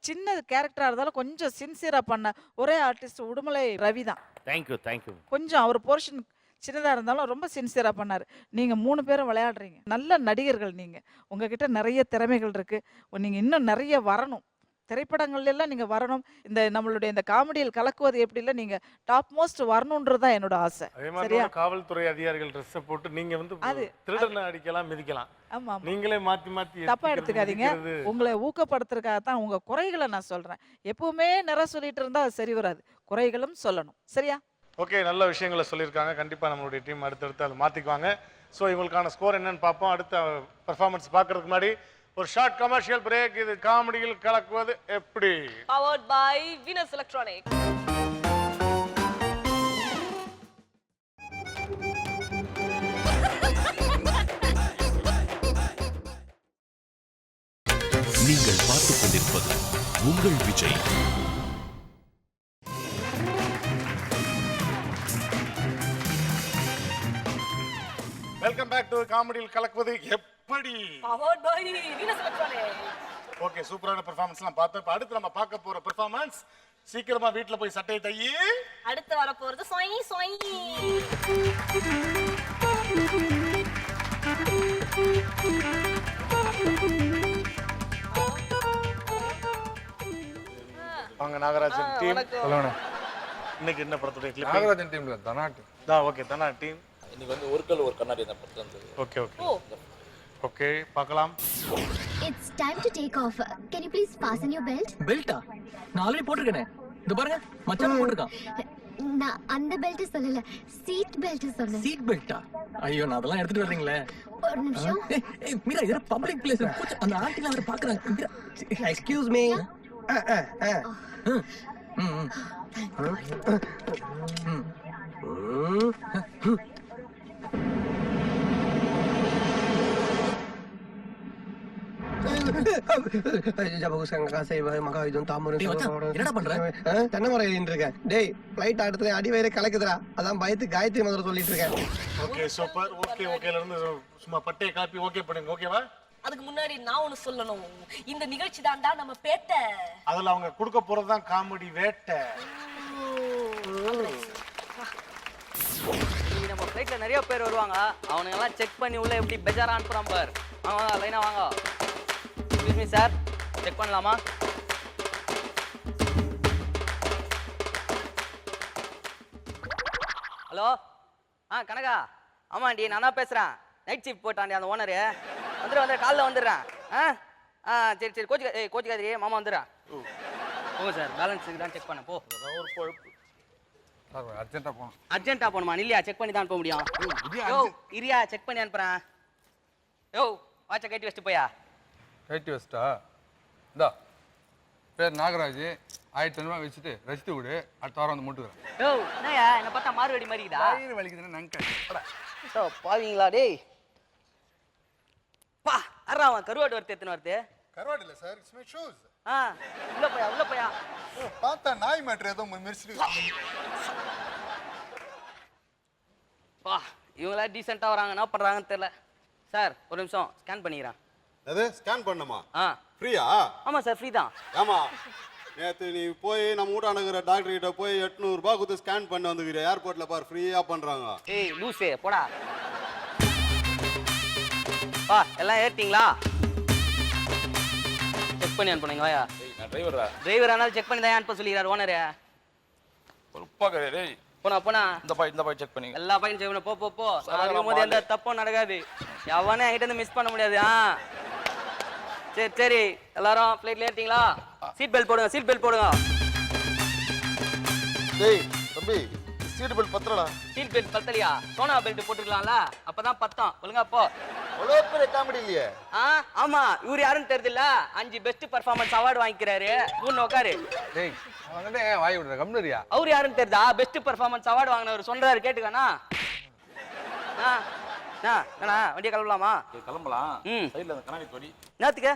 சின்ன கேரக்டரா இருந்தாலும் கொஞ்சம் சின்சியரா பண்ண ஒரே ஆர்டிஸ்ட் உடுமலை ரவி தான். Thank you thank you. கொஞ்சம் அவர் போர்ஷன் சின்னதா இருந்தாலும் ரொம்ப சின்சியரா பண்ணாரு. நீங்க 3 பேரும் விளையாடுறீங்க, நல்ல நடிகர்கள் நீங்க. உங்ககிட்ட நிறைய திறமைகள் இருக்கு, நீங்க இன்னும் நிறைய வரணும். திரைப்படங்கள்ல எல்லாம் நீங்க வரணும். இந்த நம்மளுடைய இந்த காமெடியில் கலக்குவது எப்படில நீங்க டாப் மோஸ்ட் வரணும்ன்றது தான் என்னோட ஆசை. அதே மாதிரி சரியா? காவல்துறை அதிகாரிகள் ட்ரெஸ் போட்டு நீங்க வந்து திருடனை அடிக்கலாம் மிதிக்கலாம். ஆமா. நீங்களே மாத்தி மாத்தி தப்பா எடுத்துக்காதீங்க. உங்களை ஊக்கப்படுத்துறதுக்காக தான் உங்க குறைகளை நான் சொல்றேன். எப்பவுமே நிறை சொல்லிட்டு இருந்தா அது சரி வராது. குறைகளும் சொல்லணும். சரியா? ஓகே, நல்ல விஷயங்களை சொல்லியிருக்காங்க. கண்டிப்பா நம்மளுடைய டீம் அடுத்தடுத்து அதை மாத்திக்குவாங்க. ஸோ இவங்களுக்கான ஸ்கோர் என்னன்னு பார்ப்போம். அடுத்த பெர்ஃபார்மன்ஸ் பார்க்கறதுக்கு முன்னாடி ஒரு ஷார்ட் கமர்ஷியல் பிரேக். இது காமெடியில் கலக்குவது எப்படி? Powered by Venus electronic. நீங்கள் பார்த்துக் கொண்டிருப்பது உங்கள் விஜய். வெல்கம் பேக் டு காமெடியில் கலக்குவது எப்படி. Powered by Venus electronic. Okay, சூப்பரான பெர்ஃபார்மன்ஸ்லாம் பார்த்தோம். இப்போ அடுத்து நம்ம பார்க்க போற பெர்ஃபார்மன்ஸ் சீக்கிரமா வீட்ல போய் சட்டையை தையி. அடுத்து வர போறது சொய் சொய். வாங்க நாகராஜன் டீம். சொல்லுங்க. இன்னைக்கு என்ன படத்துடைய கிளிப்? நாகராஜன் டீம்ல தனா டீம். ஓகே, தனா டீம். இன்னைக்கு வந்து ஒரு கல் ஒரு கண்ணாடி அந்த படத்துல இருந்தது. ஓகே ஓகே ஓகே, பார்க்கலாம். It's time to take off. Can you please fasten your belt? பெல்ட்டா நான் ஆல்ரெடி போட்டுருக்கேனே. இந்த பாருங்க மச்சான் போட்டுருக்கான். நான் அந்த பெல்ட் சொல்லல, சீட் பெல்ட் சொன்னேன். சீட் பெல்ட்டா? ஐயோ நான் அதெல்லாம் எடுத்துட்டு வர்றீங்களே. ஒரு நிமிஷம். மீரா இது பப்ளிக் பிளேஸ். அந்த ஆண்டில அவரை பாக்குறாங்க. Excuse me. என்னடா பண்ற? தென்னை மரம் ஏறிட்டு இருக்கேன். டேய் ஃளைட் ஆடுறது அடி வயிறு கலக்குதுடா. அதான் பயத்து காயத்ரி மந்திரம் சொல்லிட்டு இருக்கேன். Okay super. ஓகே ஓகேல இருந்து சும்மா பட்டைய காப்பி ஓகே பண்ணுங்க. ஓகேவா? அதுக்கு முன்னாடி நான் ஒன்னு சொல்லணும். இந்த நிகழ்ச்சி தான்டா நம்ம பேட்டை. அதுல அவங்க கொடுக்க போறதுதான் காமெடி வேட்டை. நம்ம ஃளைட்ல நிறைய பேர் வருவாங்க. அவனுங்க எல்லாம் செக் பண்ணி உள்ள எப்படி பெஜாரா அனுப்புறான் பார். வாங்க லைனா வாங்க. எக்ஸ்கியூஸ் மீ சார், செக் பண்ணலாமா? ஹலோ, கனகா. ஆமாண்டி, நான் தான் பேசுறேன். நைட் ஷிஃப்ட் போட்டாண்டி அந்த ஓனரு. வந்து காலைல வந்துடுறேன். சரி சரி, கோச்சிக்காதிரி, மாமா வந்துடுறேன். ஓ சார், பேலன்ஸ் தான் செக் பண்ண போ. அர்ஜென்ட்டா போகணுமா? இல்லையா, செக் பண்ணி தான் போக முடியும். யோ இரியா, செக் பண்ணி அனுப்புறேன். யோ வாட்சை கட்டி வச்சுட்டு போயா. கட்டி வச்சிட்டா? இந்தா பேர் நாகராஜ். 1500 வச்சுட்டு ரசித்து விடு. அடுத்த வாரம் வந்து மூட்டுக்கிறேன். யோ என்னயா என்ன பார்த்தா மாறுவடி மாதிரிடா? வயிறு வலிக்குதுன்னு நங்க பாவீங்களா டேய்? பா அரா அவன் கருவாடு வரது எத்தனை வருது? கருவாடு இல்ல சார், இட்ஸ் மை ஷூஸ். உள்ள போயா. பார்த்தா நாய் மேட்டர் ஏதோ மிர்ச்சிடு. பா இவங்களா டீசெண்டா வராங்க, என்ன பண்றாங்கன்னு தெரியல. சார் ஒரு நிமிஷம் ஸ்கேன் பண்ணிக்கிறேன். அது ஸ்கேன் பண்ணுமா? ஃப்ரீயா? ஆமா சார், ஃப்ரீ தான். ஆமா, நேற்று நீ போய் நம்ம வீட்டானுங்கிற டாக்டர் கிட்ட போய் 800 ரூபாய் கொடுத்து ஸ்கேன் பண்ணி வந்துக்கிற. ஏர்போர்ட்ல பாரு ஃப்ரீயா பண்றாங்க. ஏய் லூசே போடா. பா எல்லாம் ஏறிட்டீங்களா? செக் பண்ணி அனுப்புனீங்க. வாயா. நான் டிரைவரா. டிரைவரானாலும் செக் பண்ணி தான் அனுப்ப சொல்லிக்கிறார் ஓனரு. ஒரு உப்பாக்கறே டேய். போனா இந்த பாய் செக் பண்ணி. எல்லா பாயும் செக் பண்ண. போ. போது எந்த தப்பும் நடக்காது. எவனே என்கிட்ட இருந்து மிஸ் பண்ண முடியாது. சரி எல்லாரும் ஃப்ளைட்ல ஏறிட்டீங்களா? சீட் பெல்ட் போடுங்க. டேய் தம்பி, சீட் பெல்ட் பத்தலடா. சீட் பெல்ட் பத்தலையா? சோனா பெல்ட் போட்டுக்கலாம்ல, அப்பதான் பத்தம். ஒழுங்கா போ. அவ்வளோ பெரிய காமெடி இல்லையே. ஆமா, இவரு யாருன்னு தெரியுதுல்ல? 5 பெஸ்ட் பெர்ஃபார்மன்ஸ் அவார்டு வாங்கிக்கிறாரு. உட்காரு. டேய் அவனே வாய் விடுற கம்னரியா. அவரு யாருன்னு தெரியுதா? பெஸ்ட் பெர்ஃபார்மன்ஸ் அவார்டு வாங்கினவர் சொல்றாரு, கேட்டுக்கானா? வண்டியை கிளம்பலாமா? கிளம்பலாம். சைடுல அந்த கண்ணாடி தொடி. நேத்துக்கு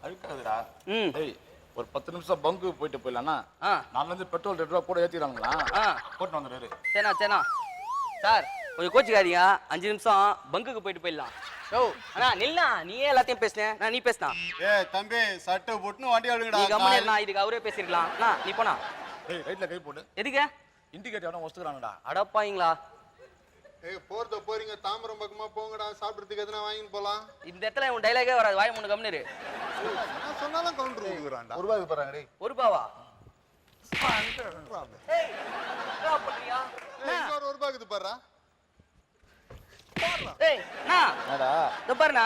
அழுக்காதுடா. டேய் ஒரு 10 நிமிஷம் பங்கு போயிட்டு போயிடலாம்னா? நான்ல இருந்து பெட்ரோல் 2 ரூபா கூட ஏத்திறானுங்களா? போட்டு வந்துடுறாரு. சரிண்ணா சார், கொஞ்சம் கோச்சுக்காதீங்க. 5 நிமிஷம் பங்குக்கு போயிட்டு போயிடலாம். அண்ணா நில்லா, நீயே எல்லாத்தையும் பேசுனேன். நீ பேசினா. தம்பி சட்டை போட்டுன்னு வண்டி ஆடுங்கடா. நீ கம்முனா, இதுக்கு அவரே பேசிருக்கலாம். நீ போனா. டேய் ரைட்ல கை போடு. எதுக்கு? இண்டிகேட்டர் அவன ஒஸ்துறானடா. அடப்பாங்களா? போறீங்க தாம்பரம் பக்கமா போங்கடா. சாப்பிடுறதுக்கு எதுனா வாங்கிட்டு போலாம். இந்த இடத்துல உன் டைலாகே வராது. வாய் மூணு கம்னரு. நான் சொன்னாலும் கவுண்டர் கொடுக்குறான்டா. ஒரு ரூபாய்க்கு போறாங்க டேய். ஒரு ரூபாவா ஒரு ரூபாய்க்கு பாரு. ஏய் அண்ணா என்னடா இதோ பாருண்ணா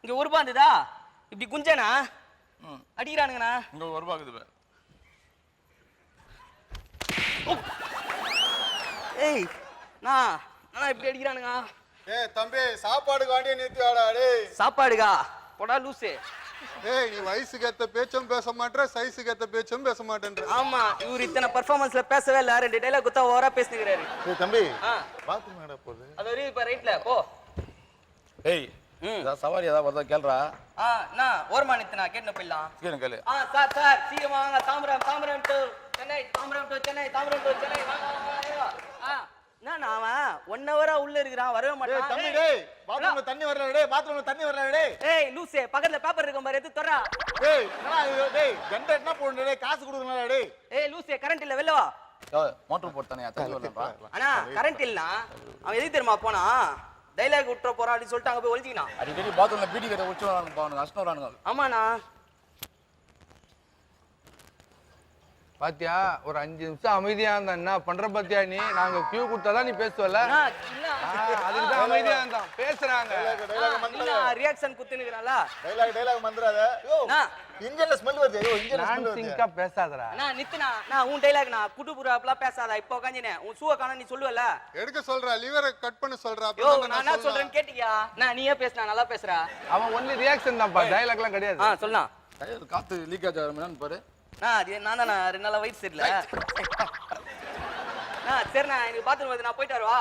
இங்க ஒரு ரூபா இருந்ததா இப்படி குஞ்சனா அடிக்கிறானுங்கண்ணா. இங்க ஒரு ரூபாய்க்கு பாரு. ஏய் அண்ணா அண்ணா இப்படி அடிக்கிறானுங்க. ஏய் தம்பி, சாப்பாடுக்கு வாண்டியே நிறுத்தி வாடா டேய். சாப்பாடுக்கா போடா லூசு. ஏய் நீ வயசுக்கு ஏத்த பேச்சும் பேச மாட்டற, சைஸுக்கு ஏத்த பேச்சும் பேச மாட்டேன்ற. ஆமா இவர் இத்தனை பெர்ஃபார்மன்ஸ்ல பேசவே இல்ல, 2 டைலாக் குத்தா ஓவரா பேசிக்கிறாரு. ஏய் தம்பி பாத்ரூம் எங்கடா போகுது? அது வரையும் இப்ப ரைட்ல போ. ஏய் சவாரி ஏதாவது வருதா கேளுடா. அண்ணா ஓரமா நித்துனா கேட்ன போயிடலாம். கேளு சார் சார் சீக்கிரம் வாங்க. Tambaram to Chennai, Tambaram to Chennai, Tambaram to Chennai வாங்க வாங்க. என்ன அவன் 1 ஹவரா உள்ள இருக்கிறான், வரவே மாட்டான். தம்பி டேய் பாத்ரூம்ல தண்ணி வரல டேய், பாத்ரூம்ல தண்ணி வரல டேய். ஏய் லூசே பக்கத்துல பேப்பர் இருக்கும் பாரு, எடுத்து தரா. ஏய் என்னடா இது டேய் ஜெனரேட்டர்னா போடுடா டேய், காசு கொடுக்கணும்டா டேய். ஏய் லூசே கரண்ட் இல்ல வெளில வா. மோட்டர் போட்டானே தண்ணி வரலப்பா. அண்ணா கரண்ட் இல்லனா அவன் எதுக்கு தெரியுமா போனா டைலாக் விட்டுற போறான் அப்படி சொல்லிட்டு அங்க போய் ஒளிஞ்சிக்கினான். அடிக்கடி பாத்ரூம்ல பீடி கட்ட ஒளிச்சு வரானுங்க பாவனுங்க, அஷ்டம் வரானுங்க. ஆமாண்ணா பாத்தியா ஒரு 5 நிமிஷம் அமைதியா இருந்தா என்ன பண்ற பாத்தியா நீ? நாங்க கியூ கொடுத்தாதான் நீ பேசுவல. அதுக்கு தான் அமைதியா இருந்தான். பேசுறாங்க ரியாக்ஷன் குத்துனுக்குறான்ல. டைலாக் மந்திராத. யோ இன்ஜின்ல ஸ்மெல் வருது. யோ இன்ஜின்ல ஸ்மெல் வருது. சிங்கா பேசாதடா. அண்ணா நித்துனா நான் உன் டைலாக் நான் புடு புறாப்லாம் பேசாத. இப்போ உட்கார்ந்தினே உன் ஷூ காண நீ சொல்லுவல. எடுக்க சொல்றா, லிவரை கட் பண்ண சொல்றா. யோ நான் என்ன சொல்றேன்னு கேட்டியா? நான் நீயே பேசுனா நல்லா பேசுறா. அவன் ஒன்லி ரியாக்ஷன் தான்ப்பா, டைலாக்லாம் கிடையாது. சொல்லலாம். டயர் காத்து லீக் ஆச்சு என்னன்னு பாரு. அது நான் தான் 2 நாளா வயிறு சரியில்லை. சரிண்ணா எனக்கு பாத்ரூம் வருது, நான் போயிட்டு வரவா?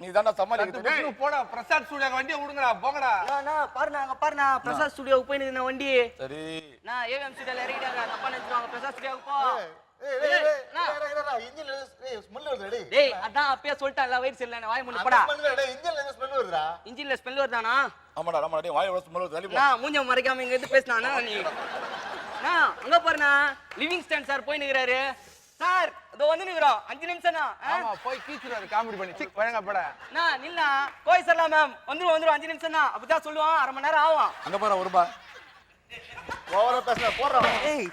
நீ தான்டா சமாளிக்க. போடா பிரசாத் ஸ்டுடியோக்கு வண்டியை விடுங்கடா போங்கடா. பாருண்ணா பிரசாத் ஸ்டுடியோவுக்கு போய் நிற்கிறேன் வண்டி. சரி நான் ஏவிஎம் ஸ்டுடியோல இறங்கிட்டாங்க, தப்பா நினைச்சிருவாங்க. பிரசாத் ஸ்டுடியோவுக்கு போ. இன்ஜின்ல ஸ்மெல் வருது டேய். டேய் அதான் அப்பயே சொல்லிட்டான்ல வயிறு சரியில்லை, வாய் மூடி போடா. இன்ஜின்ல ஸ்மெல் வருதுடா. இன்ஜின்ல ஸ்மெல் வருதானா? ஆமாடா டேய் வாய் ஸ்மெல் வருது. தள்ளி போ. நான் மூஞ்ச மறைக்காம இங்க இருந்து பேசினானா நீ? அங்க பாருண்ணா லிவிங்ஸ்டன் சார் போய் நிக்கிறாரு. சார் இதோ வந்து நிக்கிறோம் 5 நிமிஷம்னா. ஆமா போய் கீச்சுறாரு காமெடி பண்ணி. சிக் வழங்க போடா. நான் நில்லா கோய் சரலாம் மேம் வந்துரும் 5 நிமிஷம் தான். அப்பதான் சொல்லுவான் 1/2 மணி நேரம் ஆகும். அங்க பாரு ஒரு ரூபாய் ஓவரா பேசல போறா. ஏய்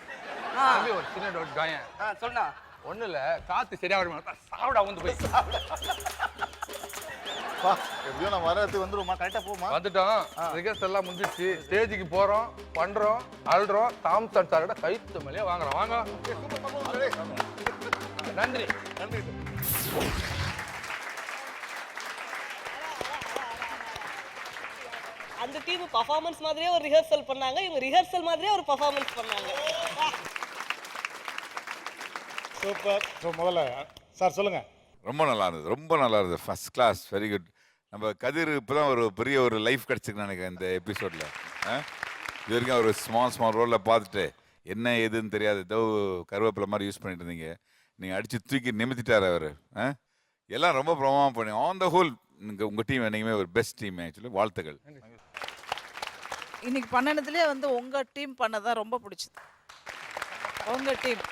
தம்பி ஒரு சின்ன டவுட் காயன். சொல்லுடா. ஒண்ணு இல்ல காத்து சரியா வர மாட்டா. சாவுடா வந்து போய். பா எப்படியோ நான் வரதுக்கு வந்துருமா கரெக்டா போமா. வந்துட்டோம். ரிகர்ஸ் எல்லாம் முடிஞ்சிச்சு. ஸ்டேஜுக்கு போறோம், பண்றோம், அல்றோம். தாம்சன் சாரோட கைத்து மேலே வாங்குறோம். வாங்க. நன்றி நன்றி. அந்த டீம் பெர்ஃபார்மன்ஸ் மாதிரியே ஒரு ரிஹர்சல் பண்ணாங்க, இவங்க ரிஹர்சல் மாதிரியே ஒரு பெர்ஃபார்மன்ஸ் பண்ணாங்க. சூப்பர். ஸோ முதல்ல சார் சொல்லுங்க. ரொம்ப நல்லா இருந்தது, ரொம்ப நல்லா இருந்தது. First class, very good. நம்ம கதிர் இப்போ தான் ஒரு பெரிய ஒரு லைஃப் கிடச்சிருக்கு நினைக்கிறேன் இந்த எபிசோடில். இது வரைக்கும் ஒரு ஸ்மால் ரோலில் பார்த்துட்டு என்ன ஏதுன்னு தெரியாது, ஏதோ கருவேப்பிலை மாதிரி யூஸ் பண்ணிட்டு இருந்தீங்க. நீங்கள் அடித்து தூக்கி நிமித்திட்டார் அவர். எல்லாம் ரொம்ப பிரமாதமாக பண்ணி ஆன் த ஹோல் உங்கள் டீம் என்னைக்குமே ஒரு பெஸ்ட் டீம். ஆக்சுவலி வாழ்த்துக்கள். இன்னைக்கு பண்ணனதுலேயே வந்து உங்க டீம் பண்ணதான் ரொம்ப பிடிச்சது. உங்க டீம்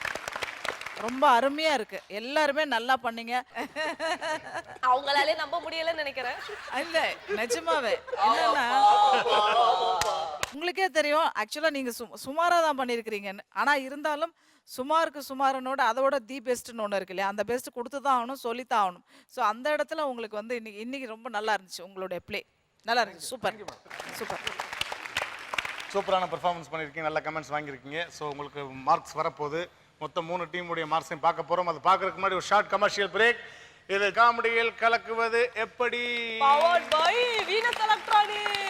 ரொம்ப அருமையா இருக்கு. எல்லாருமே நல்லா பண்ணீங்க. அவங்களாலே நம்ப முடியலன்னு நினைக்கிறேன். இல்ல நிஜமாவே என்னன்னா உங்களுக்கே தெரியும் ஆக்சுவலா நீங்க சுமாரா தான் பண்ணியிருக்கிறீங்கன்னு. ஆனா இருந்தாலும் சுமாருக்கு சுமாரனோட அதோட தி பெஸ்ட்னு ஒன்று இருக்கு இல்லையா, அந்த பெஸ்ட் கொடுத்து தான் ஆகணும், சொல்லித்தான் ஆகணும். ஸோ அந்த இடத்துல உங்களுக்கு வந்து இன்னைக்கு ரொம்ப நல்லா இருந்துச்சு. உங்களுடைய ப்ளே நல்லா இருந்துச்சு. சூப்பர் சூப்பர் சூப்பரான பெர்ஃபார்மன்ஸ் பண்ணியிருக்கீங்க, நல்ல கமெண்ட்ஸ் வாங்கியிருக்கீங்க. ஸோ உங்களுக்கு மார்க்ஸ் வரப்போகுது. மொத்தம் 3 டீமுடைய மார்க்ஸையும் பார்க்க போகிறோம். அது பார்க்கறதுக்கு முன்னாடி ஒரு ஷார்ட் கமர்ஷியல் பிரேக். இது காமெடியில் கலக்குவது எப்படி? Powered by Venus electronics.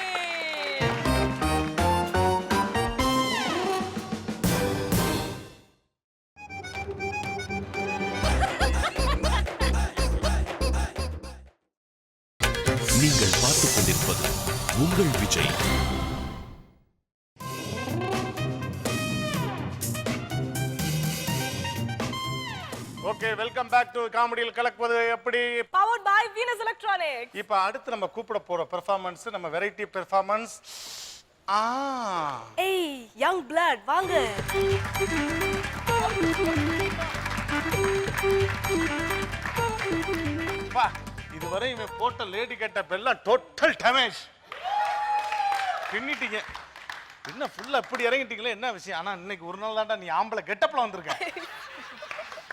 நீங்கள் பார்த்துக் கொண்டிருப்பது உங்கள் Vijay. Okay, welcome back to காமெடியில் கலக்குவது எப்படி? Powered by Venus electronics. இப்போ அடுத்து நம்ம கூப்பிட போற பெர்ஃபார்மன்ஸ் நம்ம வெரைட்டி பெர்ஃபார்மன்ஸ். ஏய் யங் பிளட் வாங்க. பா இதுவரை இவன் போட்ட லேடி கெட்ட பெல்லாம் டோட்டல் டேமேஜ். பின்னிட்டீங்க. என்ன ஃபுல்லா இப்படி இறங்கிட்டீங்களே, என்ன விஷயம்? ஆனா இன்னைக்கு ஒரு நாள் தான்டா நீ ஆம்பளை கெட்டப்ல வந்திருக்க.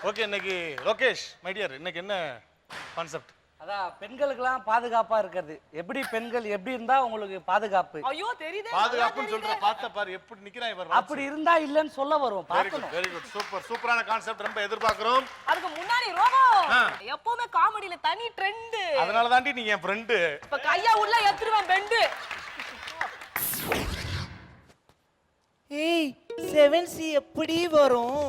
ஓகே, இன்னைக்கு லோகேஷ் மை டியர், இன்னைக்கு என்ன கான்செப்ட்? அதான் பெண்களுக்கெல்லாம் பாதுகாப்பா இருக்கிறது. எப்படி பெண்கள் எப்படி இருந்தா உங்களுக்கு பாதுகாப்பு? ஐயோ தெரியுதே. பாதுகாப்புன்னு சொல்ற பார்த்த பாரு எப்படி நிக்கிறான் இவர். அப்படி இருந்தா இல்லன்னு சொல்ல வரும். பார்க்கணும். வெரி குட், சூப்பரான கான்செப்ட், ரொம்ப எதிர்பார்க்கிறோம். அதுக்கு முன்னாடி ரோபோ எப்பவுமே காமெடியில தனி ட்ரெண்ட். அதனால தாண்டி நீ என் ஃப்ரெண்ட். இப்ப கையா உள்ள ஏத்துருவேன் பெண்டு. ஏய் 7C எப்படி வரும்?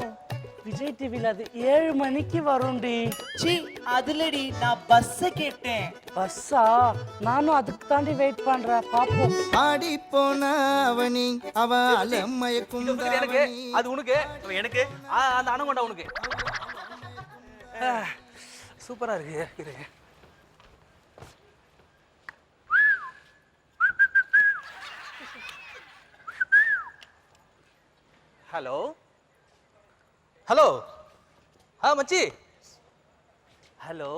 விஜய் டிவில அது 7 மணிக்கு வரும்டி. சி அதுலடி நான் பஸ்ஸ கேட்டேன். பஸ்ஸா? நானும் அதுக்கு தாண்டி வெயிட் பண்றேன். பாப்போம். ஆடி போன அவனி அவ அலமயக்கும் எனக்கு அது உனக்கு எனக்கு அந்த அணங்கொண்டா உனக்கு. சூப்பரா இருக்கு. ஹலோ ஹலோ மச்சி. ஹலோ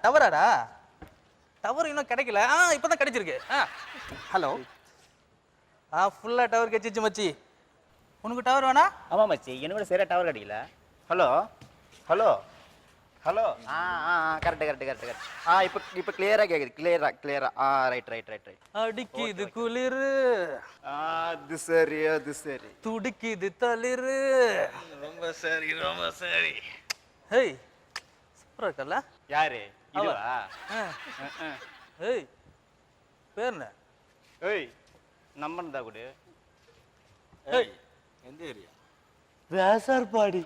டவராடா? டவர் இன்னும் கிடைக்கல. இப்பதான் கிடைச்சிருக்கு. ஹலோ ஃபுல்லா டவர் கிடைச்சிச்சு மச்சி. உனக்கு டவர் வேணா? ஆமா மச்சி, என்னோட சரியா டவர் கிடைக்கல. Hello hello hello correct. இப்போ கிளியரா கேக்குது. கிளியரா ரைட். அடிக்குது குளிரு, அது சரி துடிக்குது தளிரு. ரொம்ப சரி. ஹேய் சூப்பரா இருக்கல்ல? யாரு இதுவா? ஹேய் பேர் என்ன? ஏய் நம்பர் தான் கொடு. ஹேய் எந்த ஏரியா? வேசார்பாடி.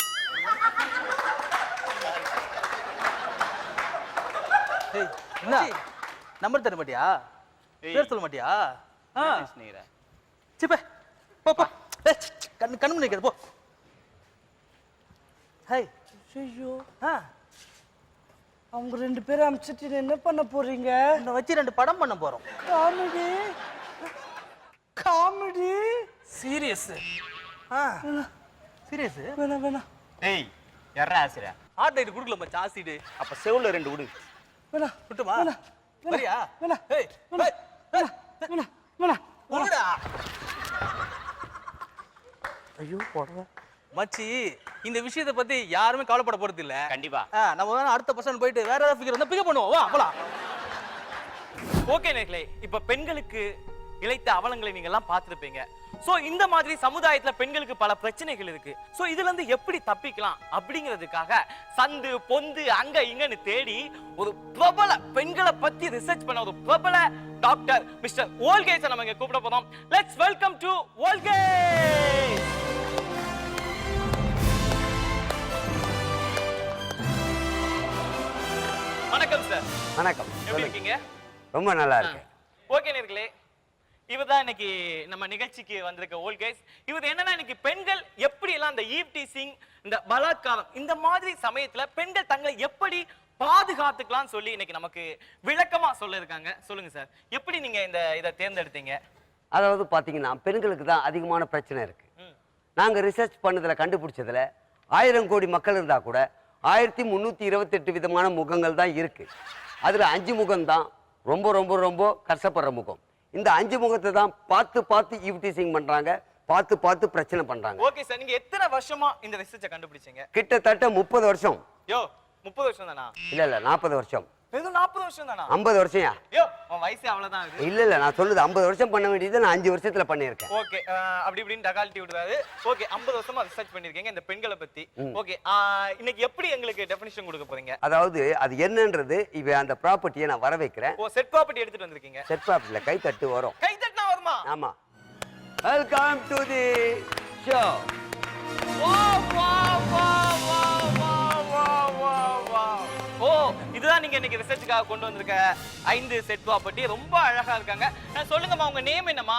என்ன நம்பர் தர மாட்டியா? பேர் சொல்ல மாட்டியா? சிப்பே போ கண்ணு நிற்காது போ. ஹை ஐயோ அவங்க 2 பேரும் அனுப்பிச்சிட்டு என்ன பண்ண போறீங்க? என்ன வச்சு 2 படம் பண்ண போறோம். Comedy serious. சீரியஸ் வேணாம். ஏய் யாரா ஆசிரா? ஆர்ட் குடுக்கல மச்சான். ஆசிட் அப்ப செவுல 2 விடு. வேணா விட்டுமா? வரியா? ஏய் வேணா போடா. ஐயோ போடா மச்சி. இந்த விஷயத்தை பத்தி யாருமே கவலைப்பட போறது இல்ல. கண்டிப்பா நம்ம வேணா அடுத்த பர்சன் போயிட்டு வேற ஏதாவது ஃபிகர் வந்து பிக்கப் பண்ணுவோம். வா போலாம். ஓகே நேர்களே, இப்ப பெண்களுக்கு இழைத்த அவலங்களை நீங்க எல்லாம் பார்த்திருப்பீங்க. சோ இந்த மாதிரி சமுதாயத்துல பெண்களுக்கு பல பிரச்சனைகள் இருக்கு. சோ இதுல இருந்து எப்படி தப்பிக்கலாம் அப்படிங்கிறதுக்காக சந்து பொந்து அங்க இங்கன்னு தேடி ஒரு பிரபல பெண்களை பத்தி ரிசர்ச் பண்ண ஒரு பிரபல டாக்டர் மிஸ்டர் ஓல்கேஸ் நம்ம இங்க கூப்பிட போறோம். லெட்ஸ் வெல்கம் டு ஓல்கேஸ். வணக்கம் சார். வணக்கம். எப்படி இருக்கீங்க? ரொம்ப நல்லா இருக்கு. ஓகே நேர்களே, இவர்தான் இன்னைக்கு நம்ம நிகழ்ச்சிக்கு வந்திருக்க ஓல்கேஸ். இவர் என்னன்னா இன்னைக்கு பெண்கள் எப்படி எல்லாம் இந்த ஈவ் டீசிங், இந்த பலாத்காரம் இந்த மாதிரி சமயத்துல பெண்கள் தங்களை எப்படி பாதுகாத்துக்கலாம் சொல்லி இன்னைக்கு நமக்கு விளக்கமா சொல்ல இருக்காங்க. சொல்லுங்க சார், எப்படி நீங்க இதை தேர்ந்தெடுத்தீங்க? அதாவது பாத்தீங்கன்னா பெண்களுக்கு தான் அதிகமான பிரச்சனை இருக்கு. நாங்க ரிசர்ச் பண்ணதுல கண்டுபிடிச்சதுல 1000 கோடி மக்கள் இருந்தா கூட 1328 விதமான முகங்கள் தான் இருக்கு. அதுல 5 முகம் தான் ரொம்ப ரொம்ப ரொம்ப கஷ்டப்படுற முகம். இந்த 5 முகத்தை தான் பார்த்து ஈவ் டீசிங் பண்றாங்க, பார்த்து பிரச்சனை பண்றாங்க. ஓகே சார், நீங்க எத்தனை வருஷமா இந்த ரிசர்ச்சை கண்டுபிடிச்சீங்க? கிட்டத்தட்ட 30 வருஷம். யோ 30 வருஷம் தானா? இல்ல 40 வருஷம். இது 40 வருஷம் தானா? 50 வருஷம்யா? யோ உன் வயசே அவ்வளவுதான் இருக்கு. இல்ல நான் சொல்லுது 50 வருஷம் பண்ண வேண்டியது நான் 5 வருஷத்துல பண்ணியிருக்கேன். ஓகே, அப்படி இப்படின்னு டகால்ட்டி விடுறாரு. ஓகே, 50 வருஷமா ரிசர்ச் பண்ணிருக்கீங்க இந்த பெண்களை பத்தி. ஓகே, இன்னைக்கு எப்படி எங்களுக்கு டெஃபினிஷன் கொடுக்க போறீங்க? அதாவது அது என்னன்றது இவ அந்த ப்ராப்பர்ட்டியை நான் வர வைக்கிறேன். ஓ, செட் ப்ராப்பர்ட்டி எடுத்துட்டு வந்திருக்கீங்க. செட் ப்ராப்பர்ட்டில கை தட்டு வரும். கை தட்டினா வருமா? ஆமா. Welcome to the show. வா வா வா வா வா வா வா வா. ஓ, இதுதான் நீங்க இன்னைக்கு ரிசர்ச்சுக்காக கொண்டு வந்திருக்க 5 செட் ப்ராப்பர்ட்டி. ரொம்ப அழகா இருக்காங்க. சொல்லுங்கம்மா, உங்க நேம் என்னம்மா?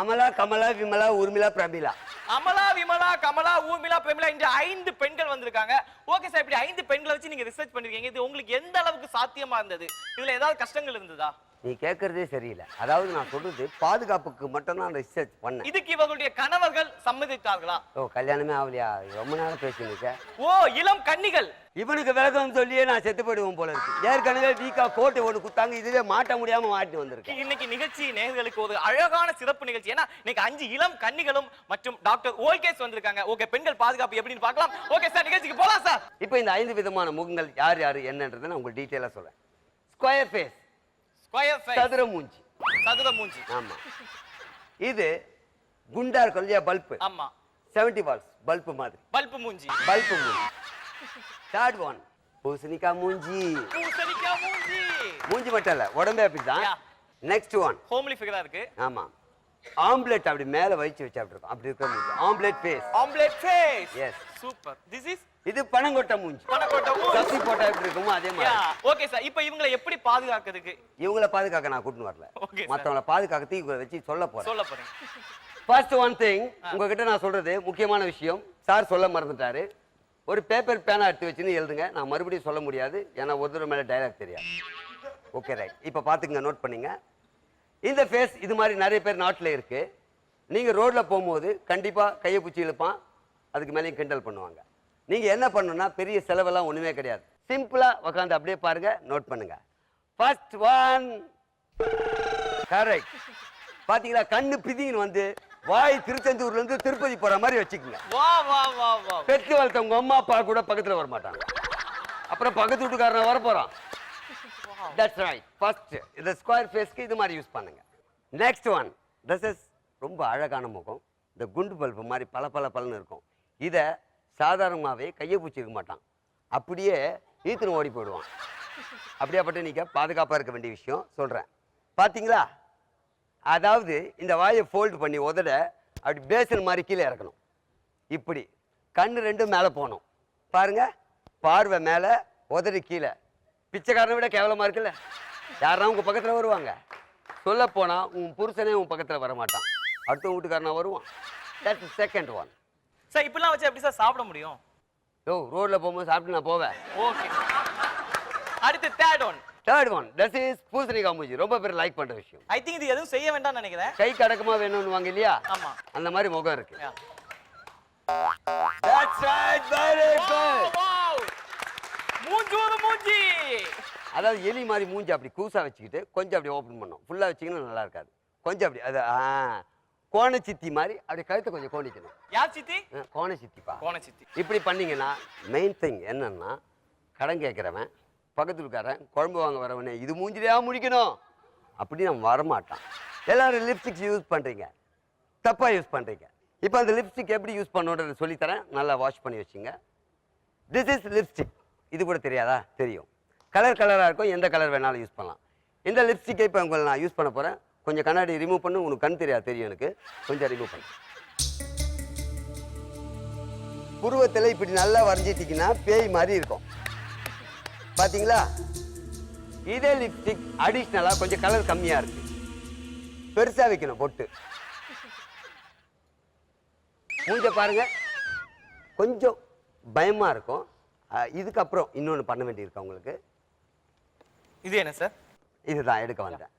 அமலா, கமலா, விமலா, ஊர்மிளா, பிரமிளா. அமலா, விமலா, கமலா, ஊர்மிளா, பிரமிளா இந்த 5 பெண்கள் வந்திருக்காங்க. ஓகே சார், இப்படி 5 பெண்களை வச்சு நீங்க ரிசர்ச் பண்ணிருக்கீங்க. இது உங்களுக்கு எந்த அளவுக்கு சாத்தியமா இருந்தது? இதுல ஏதாவது கஷ்டங்கள் இருந்ததா? நீ கேட்கறதே சரியில்லை. அதாவது நான் சொல்றது பாதுகாப்புக்கு மட்டும் தான் ரிசர்ச் பண்ணேன். இதுக்கு இவர்களுடைய கணவர்கள் சம்மதித்தார்களா? ஓ கல்யாணமே ஆகலையா? ரொம்ப நேரம் பேசினிருக்க. ஓ இளம் கன்னிகள். இவனுக்கு விளக்கம் சொல்லியே நான் செத்து போயிடுவோம் போல இருக்கு. ஏற்கனவே வீக்கா கோட்டை ஒன்று குத்தாங்க, இதுவே மாட்ட முடியாம மாட்டி வந்திருக்கேன். இன்னைக்கு நிகழ்ச்சி நேயர்களுக்கு ஒரு அழகான சிறப்பு நிகழ்ச்சி. ஏன்னா இன்னைக்கு 5 இளம் கன்னிகளும் மற்றும் டாக்டர் ஓல்கேஸ் வந்திருக்காங்க. ஓகே, பெண்கள் பாதுகாப்பு எப்படின்னு பார்க்கலாம். ஓகே சார், நிகழ்ச்சிக்கு போலாம் சார். இப்போ இந்த 5 விதமான முகங்கள் யார் யார் என்னன்றதை நான் உங்களுக்கு டீட்டெயிலாக சொல்றேன். ஸ்கொயர் ஃபேஸ், ஸ்கொயர் ஃபேஸ், சதுர மூஞ்சி. சதுர மூஞ்சி. ஆமா. இது குண்டா இருக்கும் இல்லையா, பல்பு. ஆமா. 70 வால்ஸ் பல்பு மாதிரி. பல்பு மூஞ்சி. பல்பு மூஞ்சி. தேர்ட் ஒன் பூசணிக்கா மூஞ்சி. பூசணிக்கா மூஞ்சி. மூஞ்சி மட்டும் இல்ல, உடம்பே அப்படிதான். நெக்ஸ்ட் ஒன் ஹோம்லி ஃபிகரா இருக்கு. ஆமா. ஆம்லெட் அப்படி மேல வச்சு அப்படி இருக்கும். அப்படி இருக்க மூஞ்சி. Omelette face. Omelette face. Yes. Super. This is இது பனங்கொட்டை மூஞ்சி. பனங்கொட்டை மூஞ்சி. கத்தி போட்டா எப்படி இருக்குமோ அதே மாதிரி. ஓகே சார், இப்போ இவங்களை எப்படி பாதுகாக்கிறதுக்கு? இவங்கள பாதுகாக்க நான் கூட்டிட்டு வரல. மத்தவங்கள பாதுகாக்கிறதுக்கு இவங்களை வச்சு சொல்ல போறேன். ஃபர்ஸ்ட் ஒன் திங், உங்ககிட்ட நான் சொல்றது முக்கியமான விஷயம். சார் சொல்ல மறந்துட்டாரு. ஒரு பேப்பர் பேனா எடுத்து வச்சுன்னு எழுதுங்க. நான் மறுபடியும் சொல்ல முடியாது, ஏன்னா ஒரு தடவை மேல டைலாக் தெரியாது. Okay right. இப்போ பாத்துங்க, நோட் பண்ணீங்க. இந்த ஃபேஸ் இது மாதிரி நிறைய பேர் நாட்டில் இருக்கு. நீங்க ரோட்ல போகும்போது கண்டிப்பா கையை பிடிச்சி இழுப்பான், அதுக்கு மேலேயும் கிண்டல் பண்ணுவாங்க. நீங்க என்ன பண்ணணும்னா பெரிய செலவெல்லாம் ஒண்ணுமே கிடையாது. சிம்பிளா உட்காந்து அப்படியே பாருங்க, நோட் பண்ணுங்க. First one correct. பாத்தீங்களா, கண்ணு பிதிங்கன்னு வந்து வாய் திருச்செந்தூர்ல இருந்து திருப்பதி போற மாதிரி வச்சுக்கோங்க. வா வா வா வா. பெற்று வளர்த்த உங்க அம்மா அப்பா கூட பக்கத்துல வர மாட்டாங்க. அப்புறம் பக்கத்து வீட்டுக்காரன் வர போறான். That's right. ஃபர்ஸ்ட் இந்த ஸ்கொயர் ஃபேஸ்க்கு இது மாதிரி யூஸ் பண்ணுங்க. நெக்ஸ்ட் ஒன், திஸ் இஸ் ரொம்ப அழகான முகம். இந்த குண்டு பல்பு மாதிரி பல பல பலன்னு இருக்கும். இதை சாதாரணமாகவே கையை பிடிச்சிருக்க மாட்டான், அப்படியே ஈத்துன்னு ஓடி போயிடுவான். அப்படியாப்பட்ட நீங்க பாதுகாப்பாக இருக்க வேண்டிய விஷயம் சொல்கிறேன். பார்த்தீங்களா, அதாவது இந்த வாயை ஃபோல்டு பண்ணி உதட அப்படி பேசன் மாதிரி கீழே இறக்கணும். இப்படி கண்ணு ரெண்டும் மேலே போகணும். பாருங்க, பார்வை மேலே உதடு கீழே. பிச்சைக்காரனை விட கேவலமாக இருக்குல்ல. யாருன்னா உங்கள் பக்கத்தில் வருவாங்க. சொல்ல போனால் உன் புருஷனே உன் பக்கத்தில் வர மாட்டான், அடுத்த வீட்டுக்காரனா வருவான். That's second one. சார் இப்படிலாம் வச்சு எப்படி சார் சாப்பிட முடியும்? யோ ரோட்டில் போகும்போது சாப்பிட்டு நான் போவேன். ஓகே. அடுத்து third one. Third one, that is பூசணிக்காய் மூஞ்சி. ரொம்ப பேர் லைக் பண்ற விஷயம். ஐ திங்க் இது எதுவும் செய்ய வேண்டாம்னு நினைக்கிறேன். கை கடக்கமா வேணும்னு வாங்க இல்லையா, ஆமா, அந்த மாதிரி முகம் இருக்கு. That's right, very good. Wow, மூஞ்சூரு மூஞ்சி. அதாவது எலி மாதிரி மூஞ்சி அப்படி கூசா வச்சுக்கிட்டு கொஞ்சம் அப்படி ஓப்பன் பண்ணணும். ஃபுல்லா வச்சிங்கன்னா நல்லா இருக்காது. கொஞ்சம் அப்படி அது கோண சித்தி மாதிரி அப்படி கழுத்தை கொஞ்சம் கோணிக்கணும். யார் சித்தி? கோண சித்திப்பா. கோண சித்தி. இப்படி பண்ணீங்கன்னா மெயின் திங் என்னன்னா, கடன் கேட்குறவன், பக்கத்து இருக்காரன், குழம்பு வாங்க வரவனே இது மூஞ்சிலையா முடிக்கணும் அப்படி நம்ம வரமாட்டான். எல்லாரும் லிப்ஸ்டிக் யூஸ் பண்ணுறீங்க, தப்பாக யூஸ் பண்ணுறீங்க. இப்போ அந்த லிப்ஸ்டிக் எப்படி யூஸ் பண்ணணுன்றதை சொல்லித்தரேன், நல்லா வாஷ் பண்ணி வச்சுங்க. This is lipstick. இது கூட தெரியாதா? தெரியும். கலர் கலராக இருக்கும், எந்த கலர் வேணாலும் யூஸ் பண்ணலாம். இந்த லிப்ஸ்டிக்கை இப்போ உங்களை நான் யூஸ் பண்ண போகிறேன். கொஞ்சம் கண்ணாடி ரிமூவ் பண்ணு, உனக்கு கண் தெரியாது, தெரியும் எனக்கு. கொஞ்சம் ரிமூவ் பண்ணு. புருவத்தில் இப்படி நல்லா வரைஞ்சிட்டிங்கன்னா பேய் மாதிரி இருக்கும். பார்த்தீங்களா? இதே லிப்ஸ்டிக் அடிஷ்னலாக கொஞ்சம் கலர் கம்மியாக இருக்கு, பெருசாக வைக்கணும் பொட்டு. மூஞ்ச பாருங்க, கொஞ்சம் பயமாக இருக்கும். இதுக்கப்புறம் இன்னொன்று பண்ண வேண்டியிருக்கு உங்களுக்கு. இது என்ன சார்? இதுதான் எடுக்க வந்தேன்.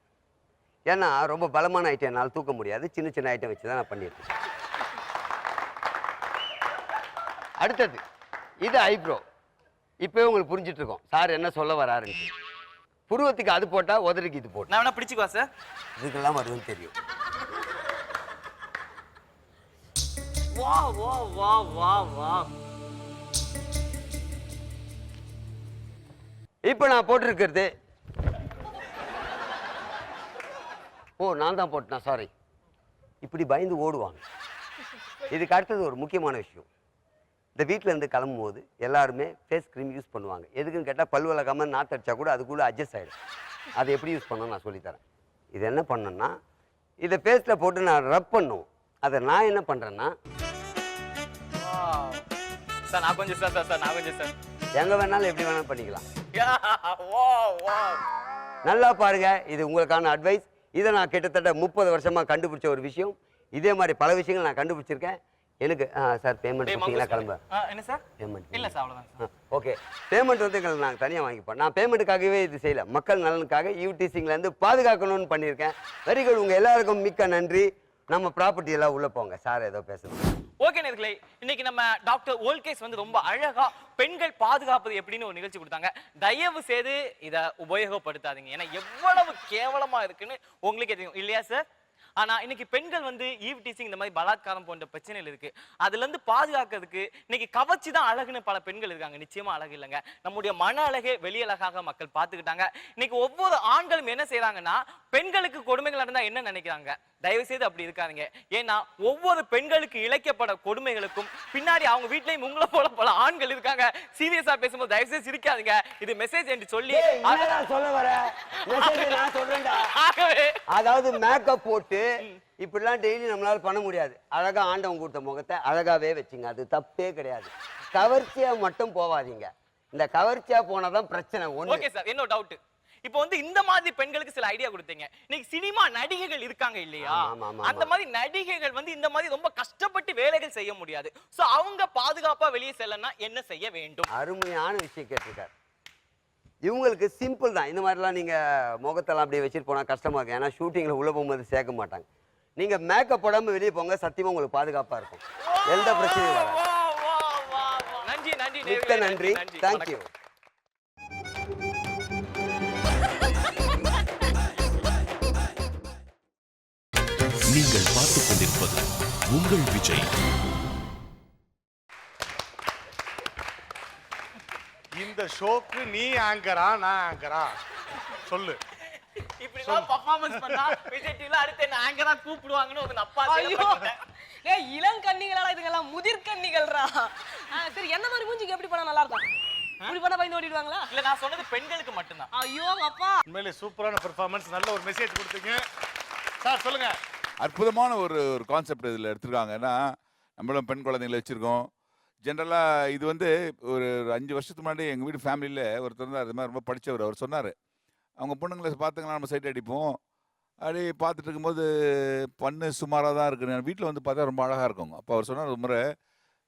ஏன்னா ரொம்ப பலமான ஐட்டம் என்னால் தூக்க முடியாது, சின்ன சின்ன ஐட்டம் வச்சு தான் நான் பண்ணியிருக்கேன். அடுத்தது இது ஐப்ரோ. இப்போவே உங்களுக்கு புரிஞ்சிட்டு இருக்கோம் சார் என்ன சொல்ல வராருன்னு. புருவத்துக்கு அது போட்டா உதறிக்கு இது போட்டா நான் வேணா பிடிச்சிக்குவா சார்? இதுக்கெல்லாம் வருதுன்னு தெரியும். வா வா வா வா வா. இப்போ நான் போட்டிருக்கிறது, ஓ நான் தான் போட்டேன், சாரி. இப்படி பயந்து ஓடுவாங்க. இதுக்கு அடுத்தது ஒரு முக்கியமான விஷயம். இந்த வீட்டிலேருந்து கிளம்பும் போது எல்லாருமே ஃபேஸ் க்ரீம் யூஸ் பண்ணுவாங்க. எதுக்குன்னு கேட்டால் பல் வளர்க்காமல் நாத்தடிச்சா கூட அதுக்குள்ளே அட்ஜஸ்ட் ஆகிடும். அதை எப்படி யூஸ் பண்ணணும்னு நான் சொல்லித்தரேன். இது என்ன பண்ணணும்னா, இதை ஃபேஸில் போட்டு நான் ரப் பண்ணும். அதை நான் என்ன பண்ணுறேன்னா, சார் நான் கொஞ்சம் சார் சார் நான் கொஞ்சம் சார் எங்கே வேணாலும் எப்படி வேணாலும் பண்ணிக்கலாம். நல்லா பாருங்க, இது உங்களுக்கான அட்வைஸ். இதை நான் கிட்டத்தட்ட 30 வருஷமாக கண்டுபிடிச்ச ஒரு விஷயம். இதே மாதிரி பல விஷயங்கள் நான் கண்டுபிடிச்சிருக்கேன். எனக்கு சார் பேமெண்ட் கொடுத்தீங்களா கிளம்ப என்ன சார் பேமெண்ட் இல்ல சார் அவ்வளவுதான் சார். ஓகே பேமெண்ட் வந்து எங்களுக்கு நாங்கள் தனியாக வாங்கிப்போம். நான் பேமெண்ட்டுக்காகவே இது செய்யல, மக்கள் நலனுக்காக யூடிசிங்லேருந்து பாதுகாக்கணும்னு பண்ணியிருக்கேன். வெரி குட், உங்கள் எல்லாருக்கும் மிக்க நன்றி. நம்ம ப்ராப்பர்ட்டி எல்லாம் உள்ளே போங்க. சார் ஏதோ பேசணும். ஓகே நேர்களே, இன்னைக்கு நம்ம டாக்டர் ஓல்கேஸ் வந்து ரொம்ப அழகா பெண்கள் பாதுகாப்பது எப்படின்னு ஒரு நிகழ்ச்சி கொடுத்தாங்க. தயவு செய்து இதை உபயோகப்படுத்தாதீங்க, ஏன்னா எவ்வளவு கேவலமா இருக்குன்னு உங்களுக்கே தெரியும் இல்லையா சார்? ஆனா இன்னைக்கு பெண்கள் வந்து ஈவ் டீசிங் இந்த மாதிரி பலாத்காரம் போன்ற பிரச்சனைகள் இருக்கு. அதுல இருந்து பாதுகாக்கிறதுக்கு இன்னைக்கு கவர்ச்சி தான் அழகுன்னு பல பெண்கள் இருக்காங்க. நிச்சயமா அழகு இல்லைங்க, நம்முடைய மன அழகே வெளி அழகாக மக்கள் பார்த்துக்கிட்டாங்க. இன்னைக்கு ஒவ்வொரு ஆண்களும் என்ன செய்யறாங்கன்னா, பெண்களுக்கு கொடுமைகள் நடந்தா என்ன நினைக்கிறாங்க? தயவு செய்து அப்படி இருக்காங்க. ஏன்னா ஒவ்வொரு பெண்களுக்கு இழைக்கப்பட கொடுமைகளுக்கும் பின்னாடி அவங்க வீட்லயும் உங்களை போல பல ஆண்கள் இருக்காங்க. சீரியஸா பேசும்போது தயவு செய்து சிரிக்காதீங்க, இது மெசேஜ் என்று சொல்லி சொல்ல வர நான் சொல்றேன்டா. அதாவது மேக்கப் போட்டு இப்படிலாம் டெய்லி நம்மளால பண்ண முடியாது. அழகா ஆண்டவன் கொடுத்த முகத்தை அழகாவே வச்சுங்க, அது தப்பே கிடையாது. கவர்ச்சியா மட்டும் போவாதீங்க. இந்த கவர்ச்சியா போனாதான் பிரச்சனை. ஓகே சார், என்ன டவுட்? இப்போ வந்து இந்த மாதிரி பெண்களுக்கு சில ஐடியா கொடுத்தீங்க. இன்னைக்கு சினிமா நடிகைகள் இருக்காங்க இல்லையா, அந்த மாதிரி நடிகைகள் வந்து இந்த மாதிரி ரொம்ப கஷ்டப்பட்டு வேலைகள் செய்ய முடியாது. சோ அவங்க பாதுகாப்பா வெளியே செல்லனா என்ன செய்ய வேண்டும்? அருமையான விஷயம் கேட்டிருக்காரு. இவங்களுக்கு சிம்பிள் தான். இந்த மாதிரிலாம் நீங்க முகத்தெல்லாம் அப்படியே வச்சுட்டு போனா கஷ்டமா இருக்கும். ஏன்னா ஷூட்டிங்ல உள்ள போகும்போது சேர்க்க மாட்டாங்க. நீங்க மேக்கப் போடாம வெளியே போங்க, சத்தியமா உங்களுக்கு பாதுகாப்பா இருக்கும், எந்த பிரச்சனையும் வராது. நன்றி நன்றி மிக்க நன்றி, தேங்க்யூ. நீங்கள் பார்த்துக் கொண்டிருப்பது உங்கள் விஜய். இந்த ஷோக்கு நீ ஆங்கரா நான் ஆங்கரா சொல்லு. இப்படி தான் பெர்ஃபார்மன்ஸ் பண்ணா விஜய் டிவில அடுத்து என்ன ஆங்கரா கூப்பிடுவாங்கன்னு ஒரு அப்பா. ஐயோ டேய், இளங்கன்னிகளா இதுங்கெல்லாம் முதிர்கன்னிகள்ரா. சரி, என்ன மாதிரி மூஞ்சிக்கு எப்படி பண்ணா நல்லா இருக்கும்? இப்படி பண்ணா பயந்து ஓடிடுவாங்களா? இல்ல, நான் சொன்னது பெண்களுக்கு மட்டும்தான். ஐயோ அப்பா, உண்மையிலே சூப்பரான பெர்ஃபார்மன்ஸ், நல்ல ஒரு மெசேஜ் கொடுத்தீங்க சார். சொல்லுங்க. அற்புதமான ஒரு கான்செப்ட் இதில் எடுத்துருக்காங்க. ஏன்னா நம்மளும் பெண் குழந்தைங்களை வச்சுருக்கோம். ஜென்ரலாக இது வந்து ஒரு 5 வருஷத்துக்கு முன்னாடி எங்கள் வீட்டு ஃபேமிலியில் ஒருத்தர் தான் அது மாதிரி ரொம்ப படித்தவர். அவர் சொன்னார், அவங்க பொண்ணுங்களை பார்த்துங்கன்னா நம்ம சைட் அடிப்போம். அப்படி பார்த்துட்டு இருக்கும்போது பொண்ணு சுமாராக தான் இருக்குது, வீட்டில் வந்து பார்த்தா ரொம்ப அழகாக இருக்கும். அப்போ அவர் சொன்னார், ஒரு முறை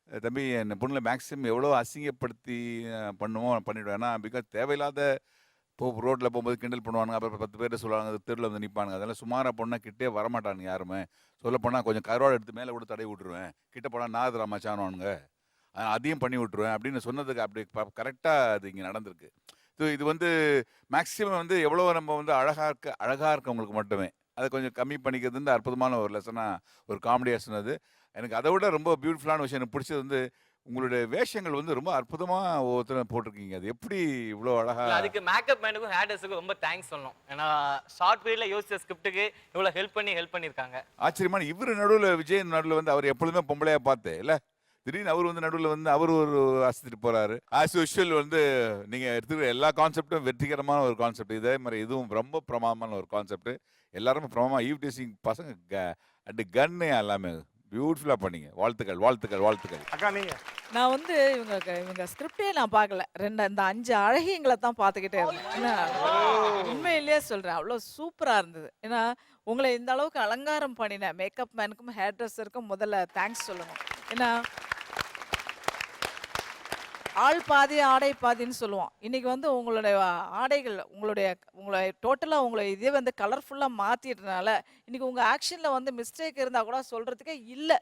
தம்பி என் பொண்ணுங்களை மேக்ஸிமம் எவ்வளோ அசிங்கப்படுத்தி பண்ணுவோம் பண்ணிவிடுவேன். ஏன்னா பிகாஸ் தேவையில்லாத ரோட்டில் போகும்போது கிண்டல் பண்ணுவானுங்க, அப்புறம் 10 பேர் சொல்லுவாங்க, தெருவில் வந்து நிற்பானுங்க. அதெல்லாம் சுமாராக பொண்ணால் கிட்டே வரமாட்டானுங்க யாருமே. சொல்ல போனால் கொஞ்சம் கருவாடு எடுத்து மேலே கூட தடவி விட்டுருவேன், கிட்ட போனால் நாதுரா மச்சானுவானுங்க, அதையும் பண்ணி விட்டுருவேன் அப்படின்னு சொன்னதுக்கு அப்படி கரெக்டாக அது இங்கே நடந்திருக்கு. ஸோ இது வந்து மேக்ஸிமம் வந்து எவ்வளோ நம்ம வந்து அழகாக இருக்கவங்களுக்கு மட்டுமே அதை கொஞ்சம் கம்மி பண்ணிக்கிறது அற்புதமான ஒரு லெசனாக ஒரு காமெடியாக சொன்னது. எனக்கு அதை விட ரொம்ப பியூட்டிஃபுல்லான விஷயம் எனக்கு பிடிச்சது வந்து உங்களுடைய வேஷங்கள் வந்து ரொம்ப அற்புதமா ஒவ்வொருத்தரும் போட்டிருக்கீங்க. அது எப்படி இவ்வளோ அழகா? அதுக்கு மேக்கப் மேனுக்கும் ஹேர் ட்ரெஸ்ஸுக்கும் ரொம்ப தேங்க்ஸ் சொல்லணும். ஏன்னா ஷார்ட் பீரியட்ல யோசிச்ச ஸ்கிரிப்டுக்கு இவ்வளோ ஹெல்ப் பண்ணியிருக்காங்க. ஆச்சரியமான. இவர் நடுவில் விஜய் நடுவில் வந்து அவர் எப்பொழுதுமே பொம்பளையா பார்த்தேன் இல்லை, திடீர்னு அவர் வந்து நடுவில் வந்து அவர் ஒரு அசத்திட்டு போறாரு. ஆஸ் யூஷுவல் வந்து நீங்க எடுத்துக்கிற எல்லா கான்செப்டும் வெற்றிகரமான ஒரு கான்செப்ட். இதே மாதிரி இதுவும் ரொம்ப பிரமாதமான ஒரு கான்செப்ட். எல்லாருமே பிரமாமா ஈவ் டீசிங் பசங்க அண்டு கன்னு எல்லாமே பியூட்டிஃபுல்லா பண்ணீங்க. வாழ்த்துக்கள் வாழ்த்துக்கள் வாழ்த்துக்கள். அக்கா நீங்க? நான் வந்து இவங்க ஸ்கிரிப்டே நான் பார்க்கல, இந்த 5 அழகிங்களை தான் பார்த்துக்கிட்டே இருந்தேன். உண்மையிலேயே சொல்றேன், அவ்வளோ சூப்பரா இருந்தது. ஏன்னா உங்களை இந்த அளவுக்கு அலங்காரம் பண்ணின மேக்கப் மேனுக்கும் ஹேர் ட்ரெஸ்ஸருக்கும் முதல்ல தேங்க்ஸ் சொல்லணும். ஏன்னா ஆள் பாதி ஆடை பாதின்னு சொல்லுவோம். இன்னைக்கு வந்து உங்களுடைய ஆடைகள் உங்களுடைய டோட்டலாக உங்களை இதே வந்து கலர்ஃபுல்லாக மாற்றிட்டனால இன்னைக்கு உங்கள் ஆக்ஷனில் வந்து மிஸ்டேக் இருந்தால் கூட சொல்கிறதுக்கே இல்லை.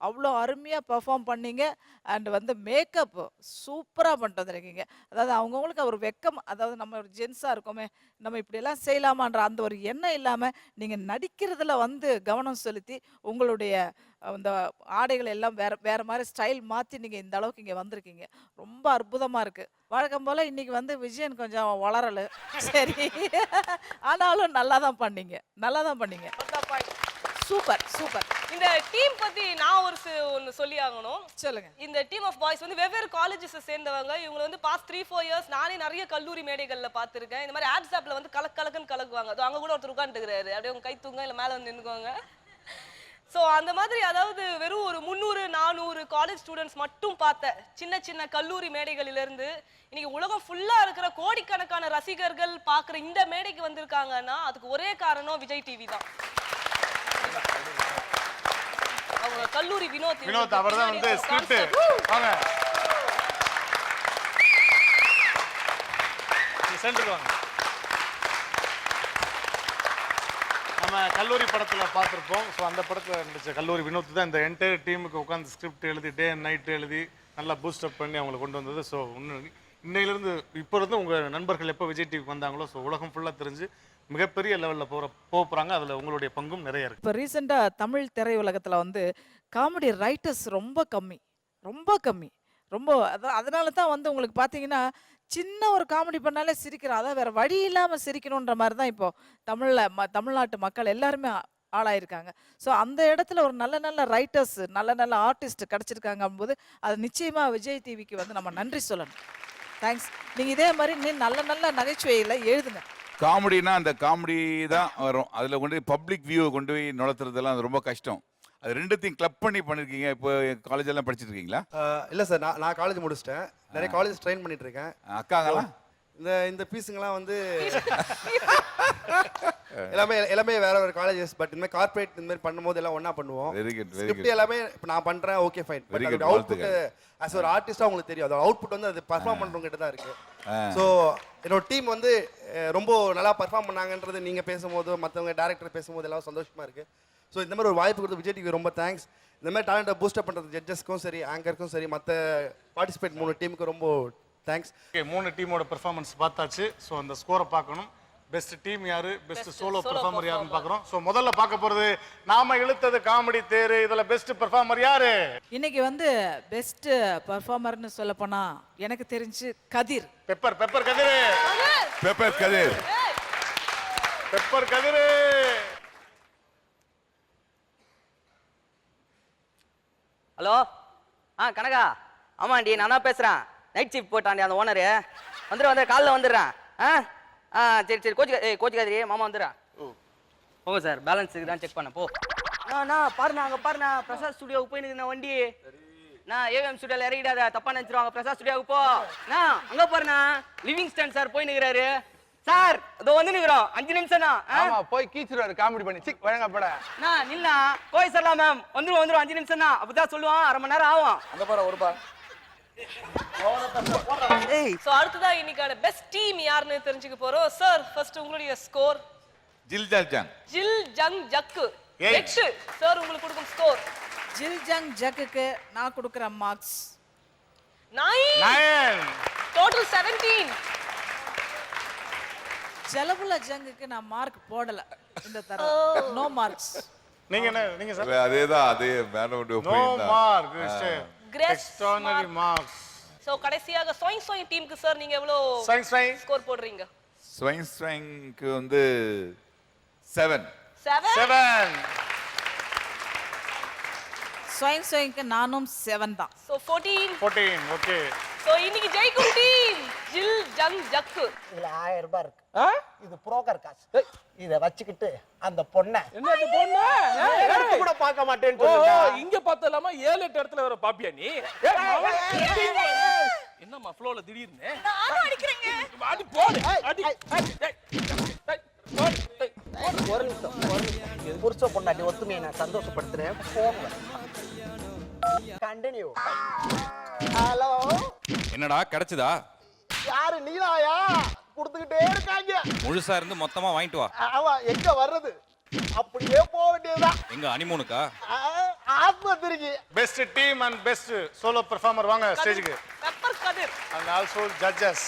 அவ்வளோ அருமையாக பெர்ஃபார்ம் பண்ணீங்க. அண்ட் வந்து மேக்கப் சூப்பராக பண்ணிட்டு வந்திருக்கீங்க. அதாவது அவங்கவுங்களுக்கு ஒரு வெக்கம், அதாவது நம்ம ஒரு ஜென்ஸாக இருக்கோமே, நம்ம இப்படியெல்லாம் செய்யலாமான்ற அந்த ஒரு எண்ணம் இல்லாமல் நீங்கள் நடிக்கிறதுல வந்து கவனம் செலுத்தி உங்களுடைய அந்த ஆடைகள் எல்லாம் வேற மாதிரி ஸ்டைல் மாற்றி நீங்கள் இந்த அளவுக்கு இங்கே வந்திருக்கீங்க. ரொம்ப அற்புதமாக இருக்குது. வழக்கம் போல் இன்னைக்கு வந்து விஜயன் கொஞ்சம் வளரலை, சரி, ஆனாலும் நல்லா தான் பண்ணீங்க, நல்லா தான் பண்ணீங்க. Super super. இந்த டீம் பத்தி நான் ஒன்னு சொல்லி ஆகணும். சொல்லுங்க. இந்த டீம் ஆஃப் பாய்ஸ் வந்து வெவ்வேறு காலேஜஸ் சேர்ந்தவங்க. இவங்க வந்து பாஸ்ட் 3-4 இயர்ஸ் நானே நிறைய கல்லூரி மேடைகள்ல பார்த்துருக்கேன். இந்த மாதிரி ஆட்ஸ்ஆப்ல வந்து கலக்குன்னு கலக்குவாங்க. அது அங்க கூட ஒருத்தர் உட்காந்துக்கிறாரு, அப்படியே உங்க கை தூங்க இல்லை மேலே வந்து நின்றுக்குவாங்க. ஸோ அந்த மாதிரி அதாவது வெறும் ஒரு 300-400 காலேஜ் ஸ்டூடெண்ட்ஸ் மட்டும் பார்த்த சின்ன சின்ன கல்லூரி மேடைகளிலிருந்து இன்னைக்கு உலகம் ஃபுல்லா இருக்கிற கோடிக்கணக்கான ரசிகர்கள் பார்க்குற இந்த மேடைக்கு வந்திருக்காங்கன்னா அதுக்கு ஒரே காரணம் விஜய் டிவி தான். அவங்க கல்லூரி வினோத் வினோத் அவர் தான் வந்து ஸ்கிரிப்ட் வாங்க சென்டருக்கு வாங்க. நம்ம கல்லூரி படத்துல பார்த்துருப்போம். ஸோ அந்த படத்துல நடிச்ச கல்லூரி வினோத் தான் இந்த என்டையர் டீமுக்கு உட்காந்து ஸ்கிரிப்ட் எழுதி டே அண்ட் நைட் எழுதி நல்லா பூஸ்டப் பண்ணி அவங்களை கொண்டு வந்தது. ஸோ இன்னையிலிருந்து இப்போ இருந்து உங்கள் நண்பர்கள் எப்போ விஜய் டிவிக்கு வந்தாங்களோ ஸோ உலகம் ஃபுல்லாக தெரிஞ்சு மிகப்பெரிய லெவலில் போகிறாங்க. அதில் உங்களுடைய பங்கும் நிறைய இருக்குது. இப்போ ரீசெண்டாக தமிழ் திரையுலகத்தில் வந்து காமெடி ரைட்டர்ஸ் ரொம்ப கம்மி, ரொம்ப அதனால தான் வந்து உங்களுக்கு பார்த்தீங்கன்னா சின்ன ஒரு காமெடி பண்ணாலே சிரிக்கிறோம். அதான் வேற வழி இல்லாமல் சிரிக்கணுன்ற மாதிரி தான் இப்போ தமிழ்நாட்டு மக்கள் எல்லாருமே ஆளாயிருக்காங்க. ஸோ அந்த இடத்துல ஒரு நல்ல நல்ல ரைட்டர்ஸ் நல்ல ஆர்டிஸ்ட் கிடச்சிருக்காங்க போது அது நிச்சயமாக விஜய் டிவிக்கு வந்து நம்ம நன்றி சொல்லணும். தேங்க்ஸ். நீங்கள் இதே மாதிரி நல்ல நகைச்சுவையில் எழுதுங்க. காமெடினா அந்த காமெடி தான் வரும். அதில் கொண்டு போய் பப்ளிக் வியூவை கொண்டு போய் நுழைத்துறதெல்லாம் அது ரொம்ப கஷ்டம். அது ரெண்டுத்தையும் கிளப் பண்ணி பண்ணிருக்கீங்க. இப்போ காலேஜ் எல்லாம் படிச்சுட்டு இருக்கீங்களா? இல்லை சார், நான் காலேஜ் முடிச்சிட்டேன். நிறைய காலேஜ் ட்ரெயின் பண்ணிட்டு இருக்கேன். அக்காங்களாம் இந்த பீஸுங்கெல்லாம் வந்து எல்லாமே வேற காலேஜஸ். பட் இந்த மாதிரி கார்ப்பரேட் இந்த மாதிரி பண்ணும்போது எல்லாம் ஒண்ணா பண்ணுவோம். ஸ்கிரிப்ட் எல்லாமே இப்போ நான் பண்றேன், ஓகே ஃபைன். பட் அந்த அவுட்புட் ஆஸ் ஒரு ஆர்டிஸ்டா உங்களுக்கு தெரியும். அந்த அவுட்புட் வந்து அது பெர்ஃபார்ம் பண்றவங்க கிட்ட தான் இருக்கு. ஸோ என்னோட டீம் வந்து ரொம்ப நல்லா பெர்ஃபார்ம் பண்ணாங்கன்றது நீங்க பேசும்போது மற்றவங்க டேரக்டர் பேசும்போது எல்லாம் சந்தோஷமா இருக்கு. ஸோ இந்த மாதிரி ஒரு வாய்ப்பு கொடுத்து விஜய் டிவி ரொம்ப தேங்க்ஸ். இந்த மாதிரி டேலண்ட்டை பூஸ்டப் பண்ணுறது ஜட்ஜஸ்க்கும் சரி, ஆங்கருக்கும் சரி, மற்ற பார்ட்டிசிபேட் 3 டீமுக்கு ரொம்ப தேங்க்ஸ். ஓகே, 3 டீமோட பெர்ஃபார்மன்ஸ் பார்த்தாச்சு. ஸோ அந்த ஸ்கோரை பார்க்கணும். பெஸ்ட் டீம் யாரு, பெஸ்ட் சோலோ பெர்ஃபார்மர் யாருன்னு பார்க்குறோம். ஸோ முதல்ல பார்க்க போகிறது நாம இழுத்தது காமெடி தேரு. இதில் பெஸ்ட் பெர்ஃபார்மர் யாரு? இன்னைக்கு வந்து பெஸ்ட் பெர்ஃபார்மர்னு சொல்ல போனா எனக்கு தெரிஞ்சு கதிர். பெப்பர் கதிர். ஹலோ கனகா, ஆமாண்டி நான் தான் பேசுகிறேன். நைட் ஷிஃப்ட் போட்டாண்டி அந்த ஓனரு. வந்துடுறேன் காலைல வந்துடுறேன். சரி கோச்சிக்காதிரி, மாமா வந்துடுறேன். போங்க சார், பேலன்ஸுக்கு தான் செக் பண்ண போ. பாருண்ணா அங்கே பாருண்ணா, பிரசாத் ஸ்டுடியோவுக்கு போய் நிற்கிறேன் வண்டி. நான் ஏவிஎம் ஸ்டுடியோவில் இறங்கிடாத, தப்பா நினச்சிருவாங்க. பிரசாத் ஸ்டுடியோவுக்கு போ. அங்கே பாருண்ணா, லிவிங்ஸ்டன் சார் போய் நிற்கிறாரு. சார் இதோ வந்து நிக்கிறோம், 5 நிமிஷம் தான். ஆமா, போய் கீச்சிடுவாரு காமெடி பண்ணி. சிக் வழங்கப்பட நில்லா கோய் சொல்லலாம் மேம். வந்துரும் 5 நிமிஷம் தான். அப்பதான் சொல்லுவான், அரை மணி நேரம் ஆகும். அந்த பாரு ஒரு பா. சோ அடுத்ததா இன்னைக்கான பெஸ்ட் டீம் யாருன்னு தெரிஞ்சுக்க போறோம். சார் ஃபர்ஸ்ட் உங்களுடைய ஸ்கோர். ஜில் ஜங் ஜக்கு 8. சார் உங்களுக்கு கொடுக்கும் ஸ்கோர். ஜில் ஜங் ஜக்குக்கு நான் கொடுக்குற மார்க்ஸ் 9. டோட்டல் 17. செலவுல ஜங்குக்கு நான் மார்க் போடல இந்த தடவை. No marks. நீங்க சார் அதே no mark. Extraordinary marks. So கடைசியாக சோயிங் டீமுக்கு சார் நீங்க எவ்வளவு ஸ்கோர் போடுறீங்க? ஸ்வைங்க்கு வந்து 7. சோயிங்க்கு நானும் 7 தான். சோ 14. ஓகே. சோ இன்னைக்கு ஜெயிக்கும் டீம் ஜில் ஜங் ஜக்கு. இதுல 1000 ரூபாய் இருக்கு. இது புரோக்கர் காசு. இத வச்சுக்கிட்டு அந்த பொண்ணை என்னது பொண்ணு எடுத்து கூட பார்க்க மாட்டேன்னு சொல்லுடா. இங்க பார்த்தலாமா 7-8 இடத்துல வர பாப்பியா நீ? என்னம்மா ஃப்ளோல திடீர்னு நானும் அடிக்கிறேங்க. அடி போடு அடி. ஒரு நிமிஷம். புருஷ பொண்ணாட்டி ஒத்துமையை நான் சந்தோஷப்படுத்துறேன். போங்க. கண்டினியூ. ஹலோ, என்னடா கிடைச்சதா? யாரு நீலாயா? கொடுத்துக்கிட்டே இருக்காங்க. முழுசா இருந்து மொத்தமா வாங்கிட்டு வா. ஆமா, எங்க வர்றது? அப்படியே போக வேண்டியதுதான். எங்க ஹனிமூனுக்கா? ஆஸ்பத்திரிக்கு. Best team and best solo performer வாங்க ஸ்டேஜுக்கு. Pepper Kathir and also judges.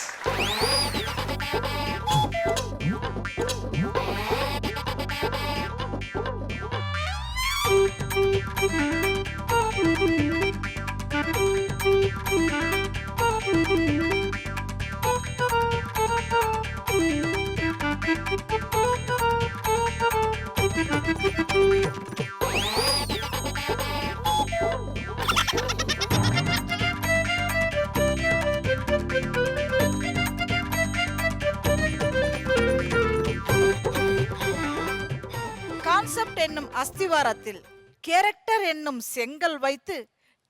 Concept என்னும் அஸ்திவாரத்தில் கேரக்டர் என்னும் செங்கல் வைத்து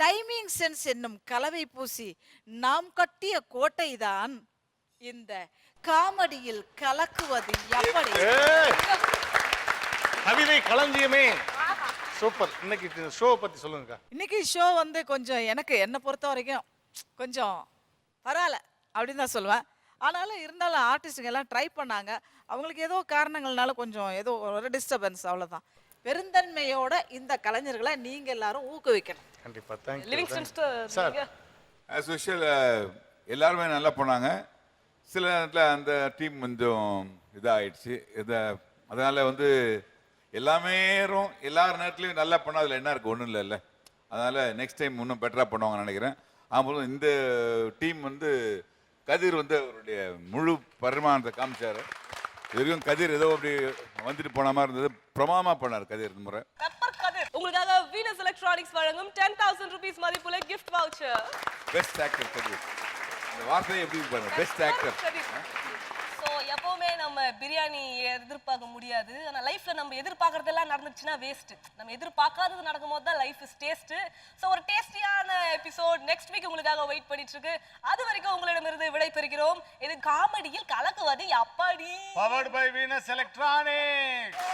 டைமிங் சென்ஸ் என்னும் கலவை பூசி நாம் கட்டிய கோட்டைதான் இந்த காமெடியில் கலக்குவது எப்படி? கவிதை களஞ்சியமே. சூப்பர். இன்னைக்கு ஷோவை பத்தி சொல்லுங்கக்கா. இன்னைக்கு ஷோ வந்து கொஞ்சம் எனக்கு என்னை பொறுத்த வரைக்கும் கொஞ்சம் பரவாயில்ல அப்படின்னு தான் சொல்லுவேன். ஆனாலும் இருந்தாலும் ஆர்டிஸ்ட்டுங்க எல்லாம் ட்ரை பண்ணாங்க. அவங்களுக்கு ஏதோ காரணங்கள்னால கொஞ்சம் ஏதோ ஒரு டிஸ்டர்பன்ஸ், அவ்வளோதான். பெருந்தன்மையோட இந்த கலைஞர்களை நீங்க எல்லாரும் ஊக்குவிக்கணும். கண்டிப்பா. Thank you. Livingston sir. As usual எல்லாருமே நல்லா பண்ணாங்க. சில நேரத்தில் அந்த டீம் கொஞ்சம் இதாகிடுச்சு. அதனால வந்து எல்லார் நேரத்துலையும் நல்லா பண்ணால் அதில் என்ன இருக்குது, ஒன்றும் இல்லைல்ல. அதனால நெக்ஸ்ட் டைம் இன்னும் பெட்டராக பண்ணுவாங்கன்னு நினைக்கிறேன். ஆமாம், இந்த டீம் வந்து கதிர் வந்து அவருடைய முழு பரிமாணத்தை காமிச்சார். இது வரைக்கும் கதிர் ஏதோ அப்படி வந்துட்டு போன மாதிரி இருந்தது. பிரமாதமா பண்ணார் கதிர் இந்த முறை. உங்களுக்காக வீனஸ் எலக்ட்ரானிக்ஸ் வழங்கும் 10,000 ரூபீஸ் மதிப்புள்ள gift voucher. பெஸ்ட் ஆக்டர் கதிர். இந்த வார்த்தையை எப்படி பாருங்க, பெஸ்ட் ஆக்டர். ஸோ எப்பவுமே நம்ம பிரியாணி எதிர்பார்க்க முடியாது. ஆனால் லைஃப்ல நம்ம எதிர்பார்க்கறதெல்லாம் நடந்துச்சுன்னா வேஸ்ட். நம்ம எதிர்பார்க்காதது நடக்கும்போது தான் லைஃப் இஸ் டேஸ்ட். ஸோ ஒரு டேஸ்டியான எபிசோட் நெக்ஸ்ட் வீக் உங்களுக்காக வெயிட் பண்ணிட்டு இருக்கு. அது வரைக்கும் உங்களிடமிருந்து விடை பெறுகிறோம். இது காமெடியில் கலக்குவது அப்பாடி. Powered by Venus electronics.